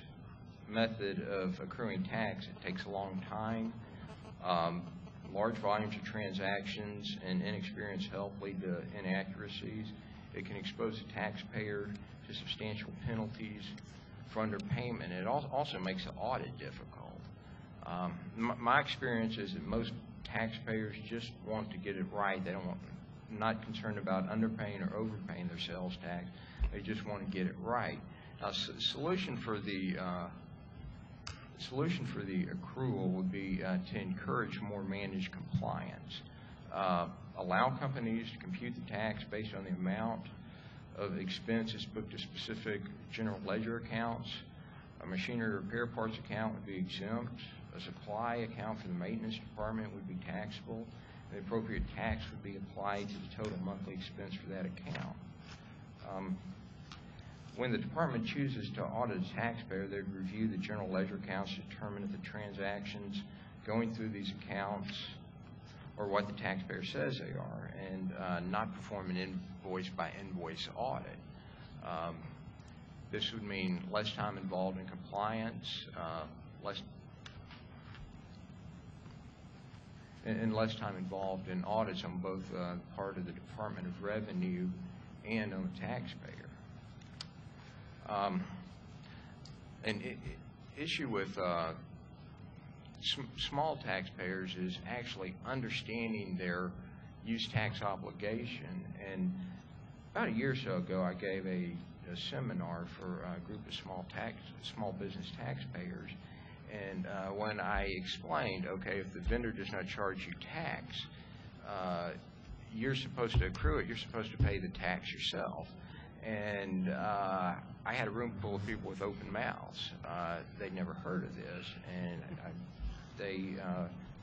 method of accruing tax, it takes a long time. Large volumes of transactions and inexperienced help lead to inaccuracies. It can expose the taxpayer to substantial penalties for underpayment. It also makes the audit difficult. My experience is that most taxpayers just want to get it right. They not concerned about underpaying or overpaying their sales tax. They just want to get it right. Now, the solution for the accrual would be to encourage more managed compliance. Allow companies to compute the tax based on the amount of expenses booked to specific general ledger accounts. A machinery repair parts account would be exempt. A supply account for the maintenance department would be taxable. The appropriate tax would be applied to the total monthly expense for that account. When the department chooses to audit a taxpayer, they'd review the general ledger accounts to determine if the transactions going through these accounts are what the taxpayer says they are, and not perform an invoice-by-invoice audit. This would mean less time involved in compliance, less time involved in audits on both part of the Department of Revenue and on the taxpayer. An issue with small taxpayers is actually understanding their use tax obligation. And about a year or so ago, I gave a seminar for a group of small business taxpayers. And when I explained, okay, if the vendor does not charge you tax, you're supposed to accrue it. You're supposed to pay the tax yourself. And I had a room full of people with open mouths. They'd never heard of this, and they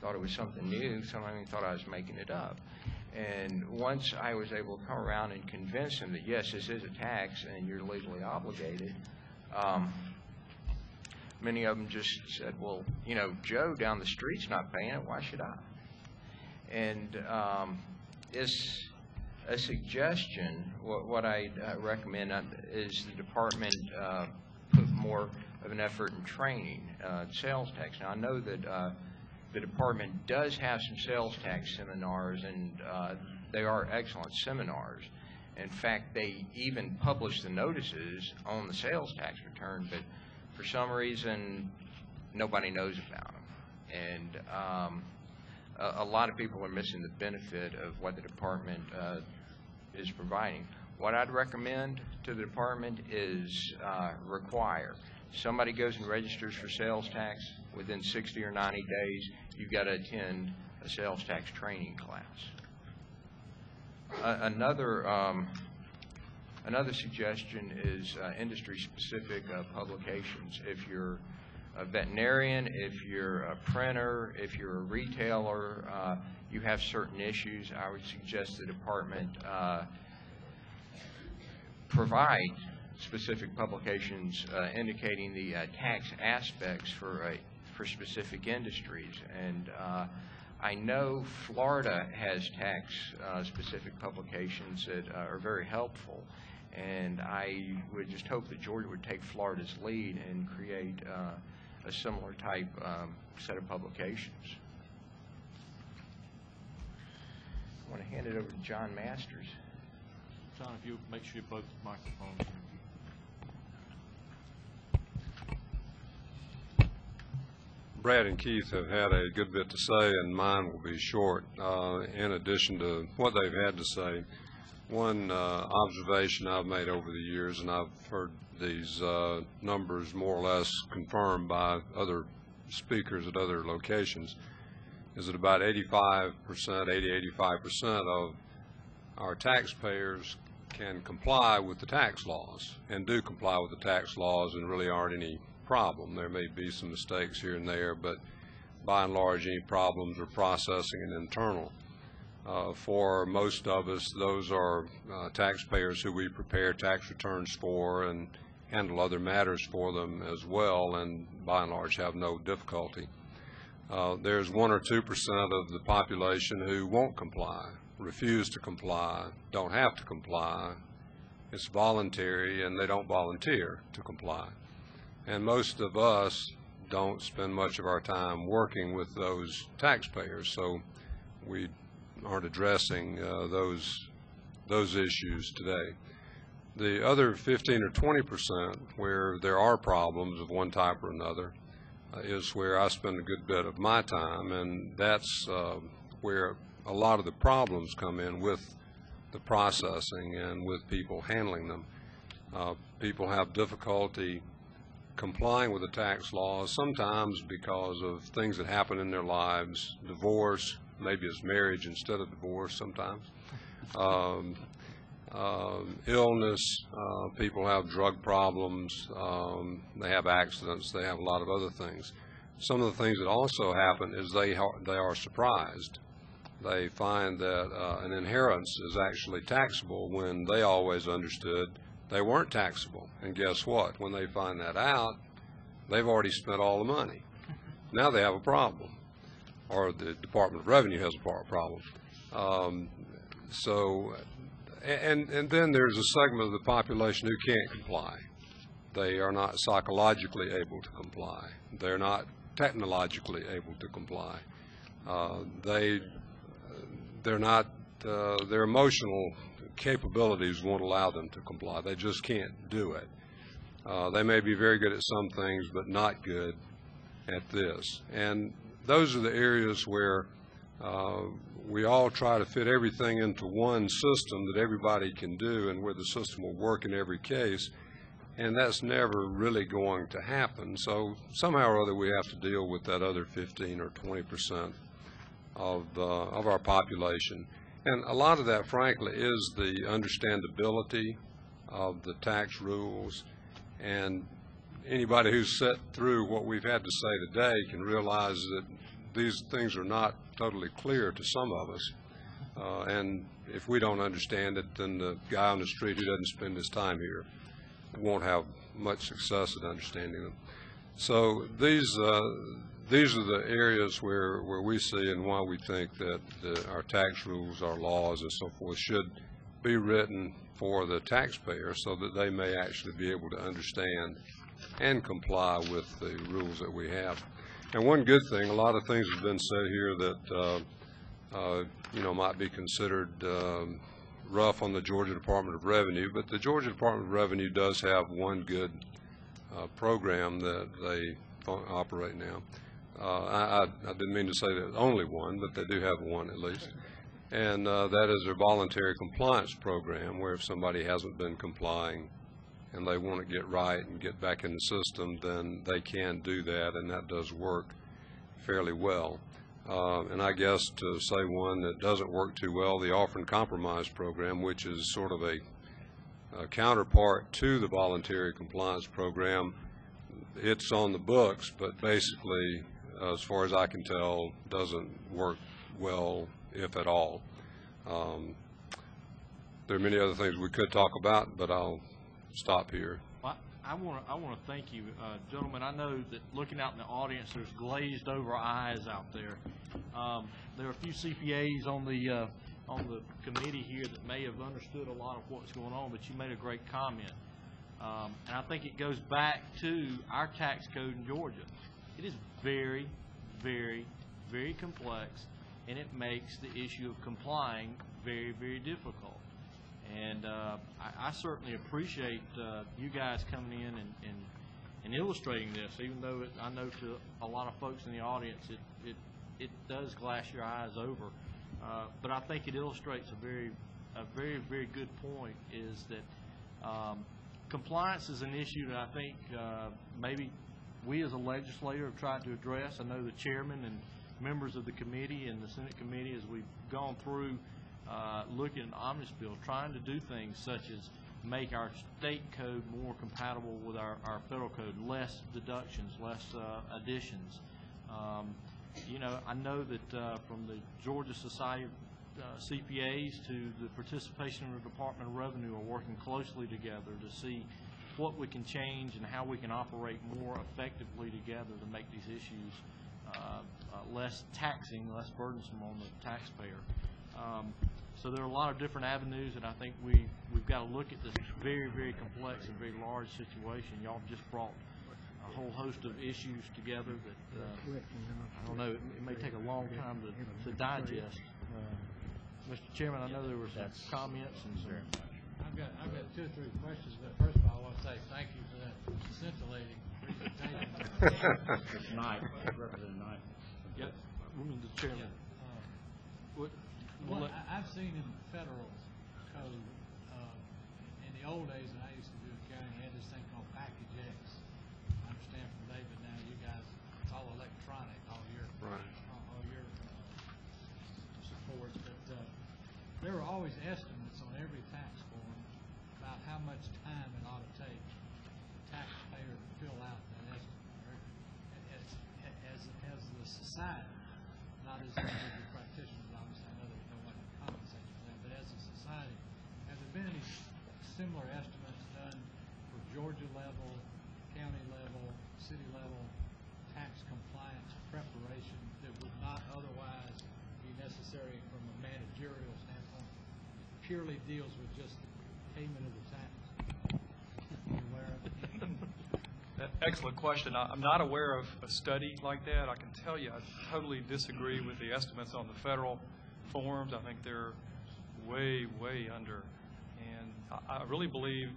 thought it was something new. Some of them thought I was making it up. And once I was able to come around and convince them that, yes, this is a tax and you're legally obligated, many of them just said, well, you know, Joe down the street's not paying it, why should I? And it's a suggestion. What I recommend is the department put more of an effort in training sales tax. Now, I know that the department does have some sales tax seminars, and they are excellent seminars. In fact, they even publish the notices on the sales tax return, but for some reason, nobody knows about them. And a lot of people are missing the benefit of what the department is providing. What I'd recommend to the department is require. Somebody goes and registers for sales tax, within 60 or 90 days, you've got to attend a sales tax training class. Another suggestion is industry-specific publications. If you're a veterinarian, if you're a printer, if you're a retailer, you have certain issues, I would suggest the department provide specific publications indicating the tax aspects for specific industries. And I know Florida has tax-specific publications that are very helpful, and I would just hope that Georgia would take Florida's lead and create a similar type set of publications. I want to hand it over to John Masters. John, if you make sure you both microphones. Brad and Keith have had a good bit to say, and mine will be short. In addition to what they've had to say, one observation I've made over the years, and I've heard these numbers more or less confirmed by other speakers at other locations, is that about 85% of our taxpayers can comply with the tax laws and do comply with the tax laws and really aren't any problem. There may be some mistakes here and there, but by and large any problems are processing and internal. For most of us, those are taxpayers who we prepare tax returns for and handle other matters for them as well, and by and large have no difficulty. There's 1 or 2% of the population who won't comply, refuse to comply, don't have to comply. It's voluntary, and they don't volunteer to comply. And most of us don't spend much of our time working with those taxpayers, so we aren't addressing those issues today. The other 15 or 20% where there are problems of one type or another is where I spend a good bit of my time, and that's where a lot of the problems come in with the processing and with people handling them. People have difficulty complying with the tax laws, sometimes because of things that happen in their lives, divorce, maybe it's marriage instead of divorce sometimes, illness, people have drug problems, they have accidents, they have a lot of other things. Some of the things that also happen is they are surprised. They find that an inheritance is actually taxable when they always understood they weren't taxable. And guess what? When they find that out, they've already spent all the money. Now they have a problem, or the Department of Revenue has a problem. And then there's a segment of the population who can't comply. They are not psychologically able to comply. They're not technologically able to comply. Their emotional capabilities won't allow them to comply. They just can't do it. They may be very good at some things, but not good at this. And those are the areas where we all try to fit everything into one system that everybody can do and where the system will work in every case, and that's never really going to happen. So somehow or other we have to deal with that other 15 or 20% of our population. And a lot of that, frankly, is the understandability of the tax rules. And anybody who's sat through what we've had to say today can realize that these things are not totally clear to some of us. And if we don't understand it, then the guy on the street who doesn't spend his time here won't have much success at understanding them. So these are the areas where we see and why we think that our tax rules, our laws, and so forth should be written for the taxpayer so that they may actually be able to understand and comply with the rules that we have. And one good thing, a lot of things have been said here that might be considered rough on the Georgia Department of Revenue, but the Georgia Department of Revenue does have one good program that they operate now. I didn't mean to say that only one, but they do have one at least. And that is their voluntary compliance program, where if somebody hasn't been complying and they want to get right and get back in the system, then they can do that, and that does work fairly well. And I guess to say one that doesn't work too well, the Offer and Compromise program, which is sort of a counterpart to the voluntary compliance program. It's on the books, but basically, as far as I can tell, doesn't work well, if at all. There are many other things we could talk about, but I'll stop here. Well, I want to thank you, gentlemen. I know that looking out in the audience, there's glazed over eyes out there. There are a few CPAs on the committee here that may have understood a lot of what's going on, but you made a great comment. And I think it goes back to our tax code in Georgia. It is very, very, very complex, and it makes the issue of complying very, very difficult. And I certainly appreciate you guys coming in and illustrating this, even though I know to a lot of folks in the audience it does glass your eyes over. But I think it illustrates a very, very good point, is that compliance is an issue that I think maybe we as a legislator have tried to address. I know the chairman and members of the committee and the Senate committee, as we've gone through looking at the omnibus bill, trying to do things such as make our state code more compatible with our federal code, less deductions, less additions. I know that from the Georgia Society of CPAs to the participation of the Department of Revenue are working closely together to see what we can change and how we can operate more effectively together to make these issues less taxing, less burdensome on the taxpayer. So there are a lot of different avenues, and I think we've got to look at this very, very complex and very large situation. Y'all just brought a whole host of issues together that I don't know. It may take a long time to digest. Mr. Chairman, I know there were some comments and some. I've got 2 or 3 questions, but first of all, I want to say thank you for that scintillating presentation. Knight, Representative Knight. Yep, the chairman. I've seen in the federal code, in the old days when I used to do accounting, they had this thing called Package X. I understand from David now, you guys, it's all electronic, all your supports, but there were always estimates on every tax form about how much time it ought to take the taxpayer to fill out that estimate. As the society, not as individual practitioners, obviously, I know there's no way to compensate for that, but as a society, has there been any similar estimates done for Georgia level, county level, city level tax compliance preparation that would not otherwise be necessary from a managerial standpoint? It purely deals with just the payment of the tax. Are you aware of it? Excellent question. I'm not aware of a study like that. I can tell you I totally disagree with the estimates on the federal forms. I think they're way, way under. And I really believe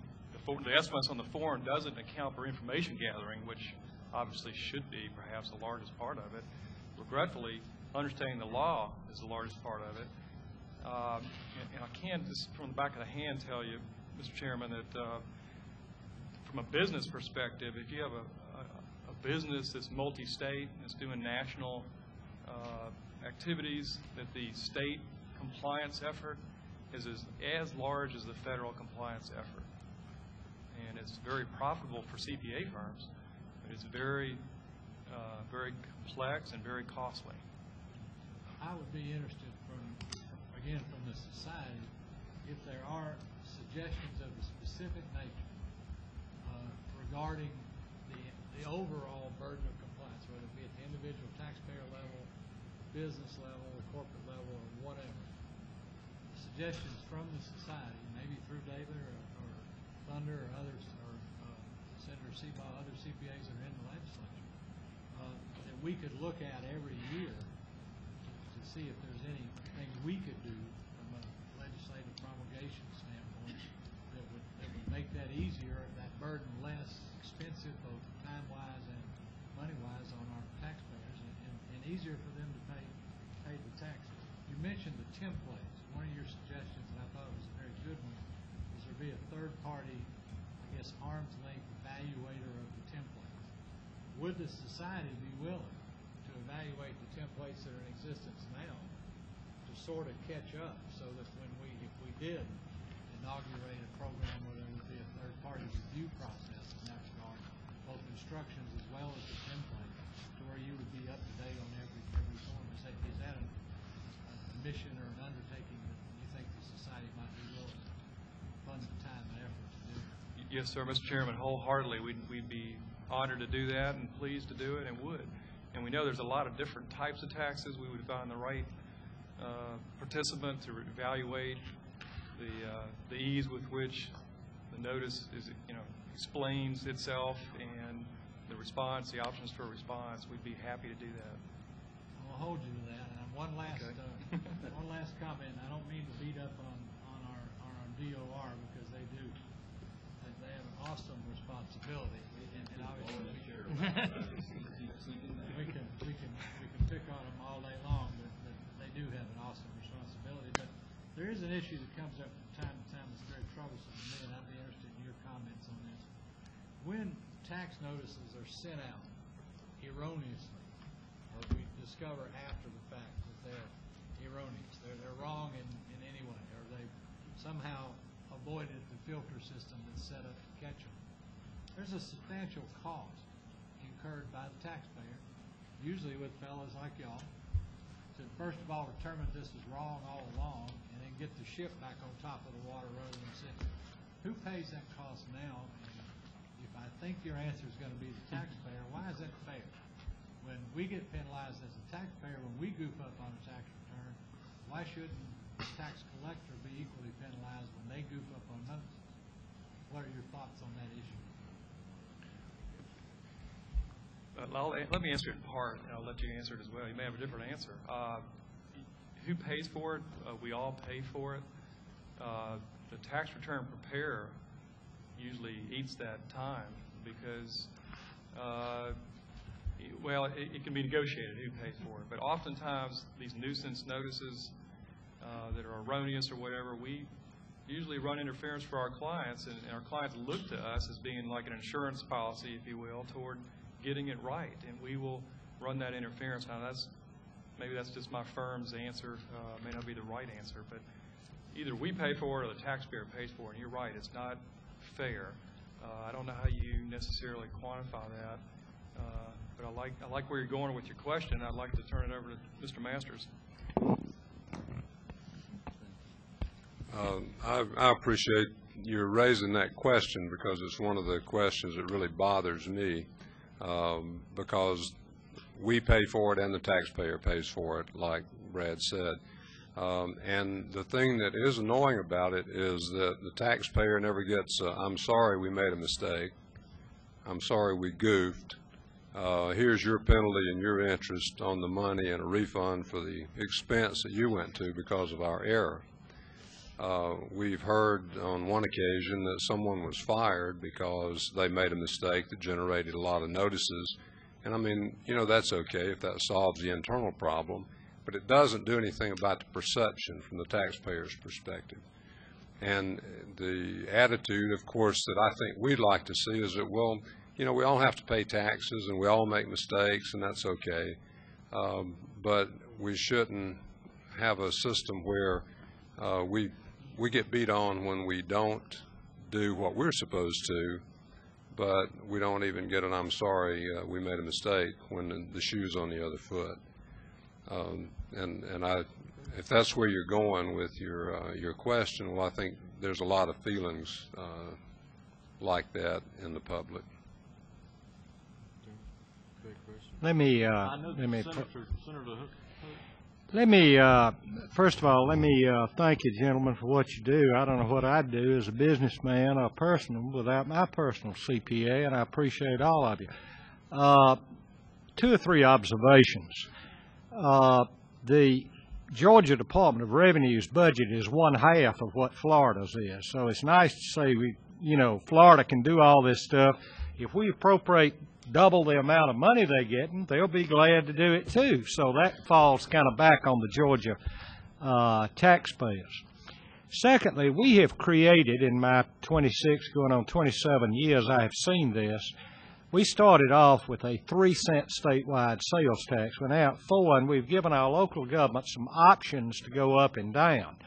the estimates on the form doesn't account for information gathering, which obviously should be perhaps the largest part of it. Regretfully, understanding the law is the largest part of it. And I can just from the back of the hand tell you, Mr. Chairman, that from a business perspective, if you have a business that's multi-state, that's doing national activities, that the state compliance effort is as large as the federal compliance effort. and it's very profitable for CPA firms, but it's very complex and very costly. I would be interested again from the society, if there are suggestions of a specific nature regarding the overall burden of compliance, whether it be at the individual taxpayer level, business level, or corporate level, or whatever. Suggestions from the society, maybe through David or Thunder or others, or Senator Seabaugh, other CPAs that are in the legislature, that we could look at every year to see if there's anything we could do from a legislative promulgation standpoint that would make that easier, that burden less expensive, both time-wise and money-wise, on our taxpayers, and easier for them to pay the taxes. You mentioned the templates. One of your suggestions, and I thought it was a very good one, is there be a third-party, I guess, arm's length evaluator of the templates. Would the society be willing to evaluate the templates that are in existence now to sort of catch up, so that if we did inaugurate a program where there would be a third-party review process in that regard, both instructions as well as the template, to where you would be up to date on every form? Is that a mission or an undertaking that you think the society might be willing to fund the time and effort to do? Yes, sir, Mr. Chairman, wholeheartedly. We'd be honored to do that and pleased to do it, and would. And we know there's a lot of different types of taxes. We would find the right participant to evaluate the ease with which the notice is, explains itself, and the response, the options for a response. We'd be happy to do that. I'll hold you to that. And one last comment. I don't mean to beat up on our DOR, because they have an awesome responsibility, and obviously we can pick on them all day long, but they do have an awesome responsibility. But there is an issue that comes up from time to time that's very troublesome to me, and I'd be interested in your comments on this. When tax notices are sent out erroneously, or we discover after the fact that they're erroneous, they're wrong in any way, or they somehow avoided the filter system that's set up to catch them, there's a substantial cost incurred by the taxpayer, usually with fellows like y'all, to first of all determine this is wrong all along, and then get the ship back on top of the water rather than sitting. Who pays that cost now? And if I think your answer is going to be the taxpayer, why is that fair? When we get penalized as a taxpayer when we goof up on a tax return, why shouldn't the tax collector be equally penalized when they goof up on notices? What are your thoughts on that issue? Let me answer it in part, and I'll let you answer it as well. You may have a different answer. Who pays for it? We all pay for it. The tax return preparer usually eats that time because, it can be negotiated who pays for it. But oftentimes, these nuisance notices that are erroneous or whatever, we usually run interference for our clients, and our clients look to us as being like an insurance policy, if you will, toward getting it right, and we will run that interference. Now, maybe that's just my firm's answer, may not be the right answer, but either we pay for it or the taxpayer pays for it, and you're right, it's not fair. I don't know how you necessarily quantify that, but I like where you're going with your question. I'd like to turn it over to Mr. Masters. I appreciate you raising that question, because it's one of the questions that really bothers me, because we pay for it and the taxpayer pays for it, like Brad said. And the thing that is annoying about it is that the taxpayer never gets, I'm sorry we made a mistake, I'm sorry we goofed, here's your penalty and your interest on the money and a refund for the expense that you went to because of our error. We've heard on one occasion that someone was fired because they made a mistake that generated a lot of notices. And I mean, that's okay if that solves the internal problem, but it doesn't do anything about the perception from the taxpayer's perspective. And the attitude, of course, that I think we'd like to see is that, well, we all have to pay taxes and we all make mistakes, and that's okay. But we shouldn't have a system where we get beat on when we don't do what we're supposed to, but we don't even get an "I'm sorry, we made a mistake" when the shoe's on the other foot. If that's where you're going with your question, well, I think there's a lot of feelings like that in the public. First of all, let me thank you, gentlemen, for what you do. I don't know what I'd do as a businessman or person without my personal CPA, and I appreciate all of you. 2 or 3 observations. The Georgia Department of Revenue's budget is 1/2 of what Florida's is. So it's nice to say Florida can do all this stuff. If we appropriate double the amount of money they're getting, they'll be glad to do it too. So that falls kind of back on the Georgia taxpayers. Secondly, we have created, in my 26 going on 27 years, I have seen this. We started off with a 3-cent statewide sales tax. We're now at 4, and we've given our local government some options to go up and down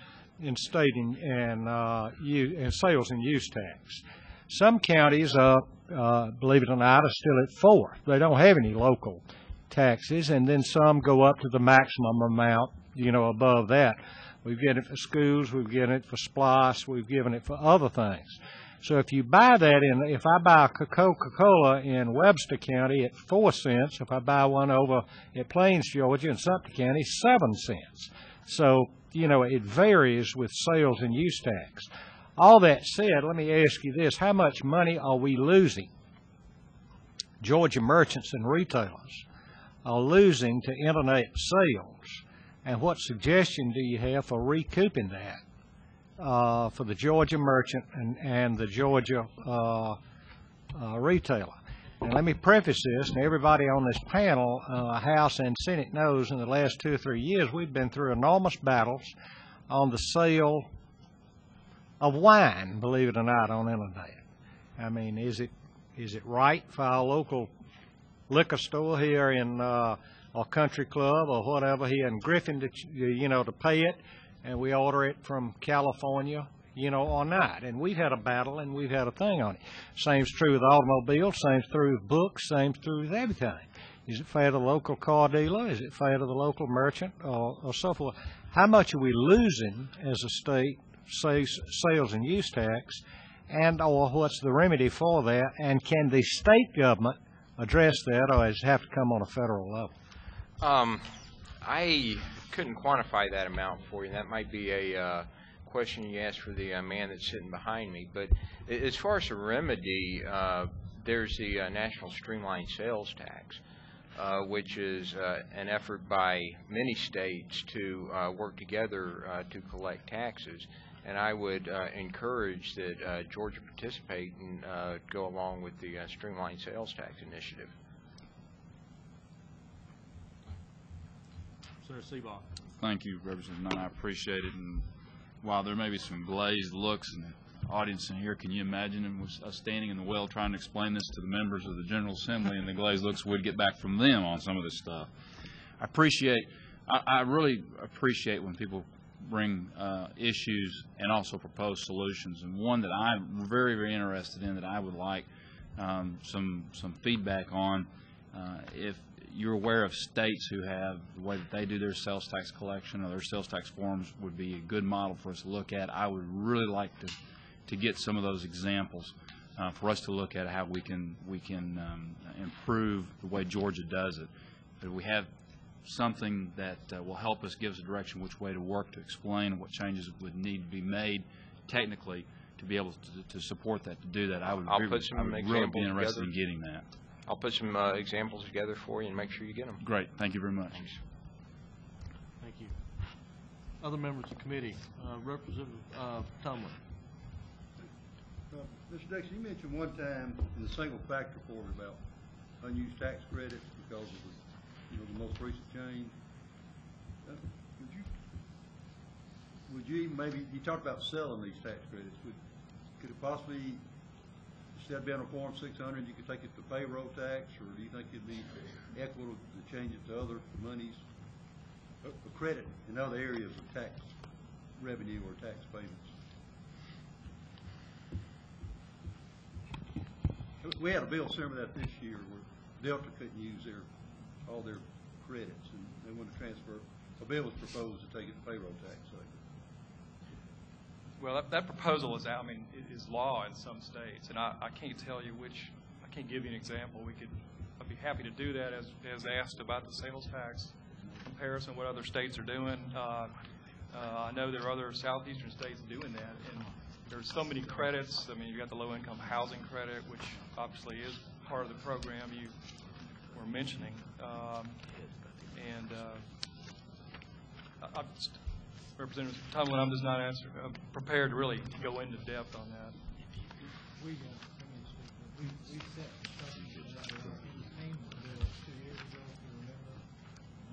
in state and sales and use tax. Some counties, believe it or not, are still at 4. They don't have any local taxes, and then some go up to the maximum amount, above that. We've given it for schools, we've given it for SPLOST, we've given it for other things. So if you buy that if I buy a Coca-Cola in Webster County at 4 cents, if I buy one over at Plains, Georgia in Sumter County, 7 cents. So, it varies with sales and use tax. All that said, let me ask you this. How much money are we losing? Georgia merchants and retailers are losing to internet sales. And what suggestion do you have for recouping that for the Georgia merchant and the Georgia retailer? And let me preface this, and everybody on this panel, House and Senate, knows in the last 2 or 3 years we've been through enormous battles on the sale of wine, believe it or not, on internet. I mean, is it right for our local liquor store here in our country club or whatever here in Griffin to pay it, and we order it from California, or not? And we've had a battle and we've had a thing on it. Same's true with automobiles, same's true with books, same's true with everything. Is it fair to the local car dealer? Is it fair to the local merchant, or so forth? How much are we losing as a state, sales and use tax, or what's the remedy for that? And can the state government address that, or does it have to come on a federal level? I couldn't quantify that amount for you. That might be a question you ask for the man that's sitting behind me. But as far as a remedy, there's the National Streamlined Sales Tax, which is an effort by many states to work together to collect taxes. And I would encourage that Georgia participate and go along with the Streamlined Sales Tax Initiative. Senator Seabaugh. Thank you, Representative Nunn. I appreciate it. And while there may be some glazed looks in the audience in here, can you imagine us standing in the well trying to explain this to the members of the General Assembly and the glazed looks we'd get back from them on some of this stuff? I really appreciate when people bring issues and also propose solutions. And one that I'm very, very interested in that I would like some feedback on, if you're aware of states who have the way that they do their sales tax collection or their sales tax forms would be a good model for us to look at. I would really like to get some of those examples for us to look at how we can improve the way Georgia does it. But we have something that will help us, give us a direction which way to work to explain what changes would need to be made technically to be able to support that, to do that. I would really be interested in getting that. I'll put some examples together for you and make sure you get them. Great. Thank you very much. Thanks. Thank you. Other members of the committee, Representative Tomlin. Mr. Dixon, you mentioned one time in the single factor report about unused tax credits because of the most recent change. Would you maybe, you talked about selling these tax credits, could it possibly, instead of being on Form 600, you could take it to payroll tax, or do you think it'd be equitable to change it to other monies, a credit in other areas of tax revenue or tax payments? we had a bill similar to that this year where Delta couldn't use all their credits, and they wanted to transfer. A bill was proposed to take it to payroll tax. Well, that proposal is out. I mean, it is law in some states, and I can't tell you which. I can't give you an example. I'd be happy to do that as asked about the sales tax comparison, what other states are doing. I know there are other southeastern states doing that, and there's so many credits. I mean, you got the low-income housing credit, which obviously is part of the program you were mentioning, Representative Tomlin, I'm just not prepared to really go into depth on that. We set payment bills 2 years ago, if you remember,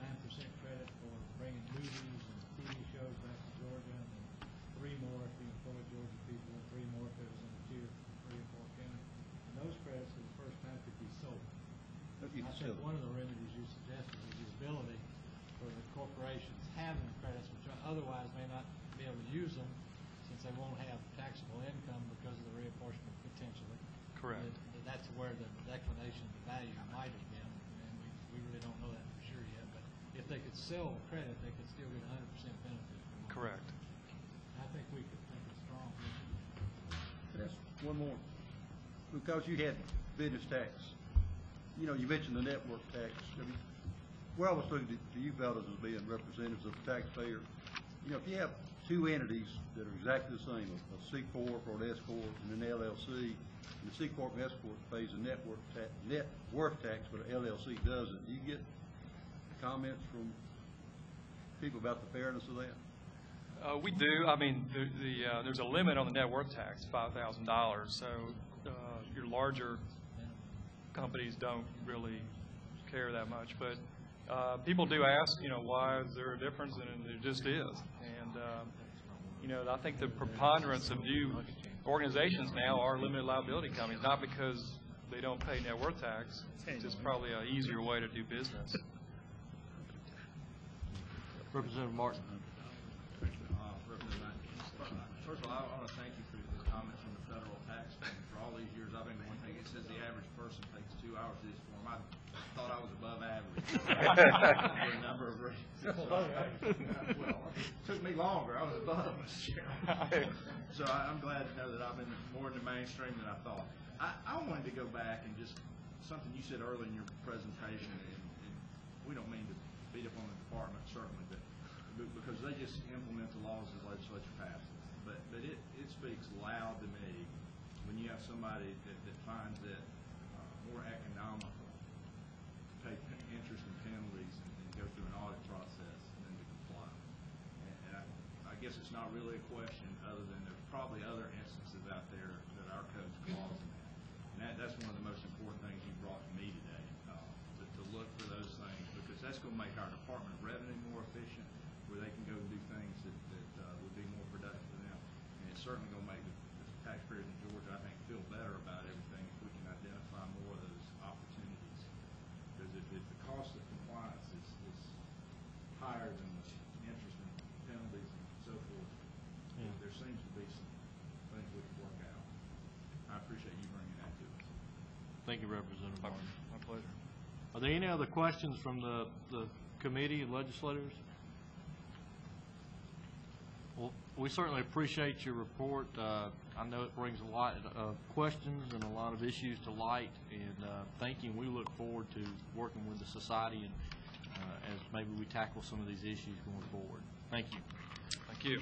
9% credit for bringing movies and TV shows back to Georgia, and then 3 more if you employ Georgia people, and 3 more if it was in a tier 3 or 4 county. And those credits for the first time could be sold. I think one of the remedies you suggested is the ability for the corporations having credits, which otherwise may not be able to use them since they won't have taxable income because of the reapportionment potentially. Correct. That's where the declination of the value might have been, and we really don't know that for sure yet. But if they could sell the credit, they could still get 100% benefit from it. Correct. I think we could think it's strong. That's one more. Because you had business tax, you mentioned the network tax. I mean, we're always looking to you fellows as being representatives of the taxpayer. If you have 2 entities that are exactly the same, a C Corp or an S Corp and an LLC, and the C Corp and S Corp pays a net worth tax, but an LLC doesn't, do you get comments from people about the fairness of that? We do. I mean, there's a limit on the net worth tax, $5,000. So your larger companies don't really care that much, but people do ask, why is there a difference, and there just is. And I think the preponderance of new organizations now are limited liability companies, not because they don't pay net worth tax. It's just probably an easier way to do business. Representative Martin. First of all, I want to thank you for the comments on the federal tax thing. For all these years, I've been one thing. It says the average person takes 2 hours to do this form. I thought I was above average for a number of reasons. Well, it took me longer. I was above, Mr. Chairman. So I'm glad to know that I've been more in the mainstream than I thought. I wanted to go back and just something you said earlier in your presentation, and we don't mean to beat up on the department, certainly, but because they just implement the laws the legislature passes. But it speaks loud to me when you have somebody that finds it more economical to pay interest and penalties and go through an audit process than to comply. And I guess it's not really a question other than there's probably other instances out there that our code's clausing that. And that's one of the most important things you brought to me today, to look for those things, because that's going to make our Department of Revenue more efficient, where they can go do things that would be more productive for them. And it's certainly going to make the taxpayers in Georgia, I think, feel better about everything if we can identify more of those opportunities. Because if the cost of compliance is higher than the interest and penalties and so forth, there seems to be some things we can work out. I appreciate you bringing that to us. Thank you, Representative Martin. My pleasure. Are there any other questions from the committee and legislators? Well, we certainly appreciate your report. I know it brings a lot of questions and a lot of issues to light, and thank you. We look forward to working with the society and as maybe we tackle some of these issues going forward. Thank you. Thank you.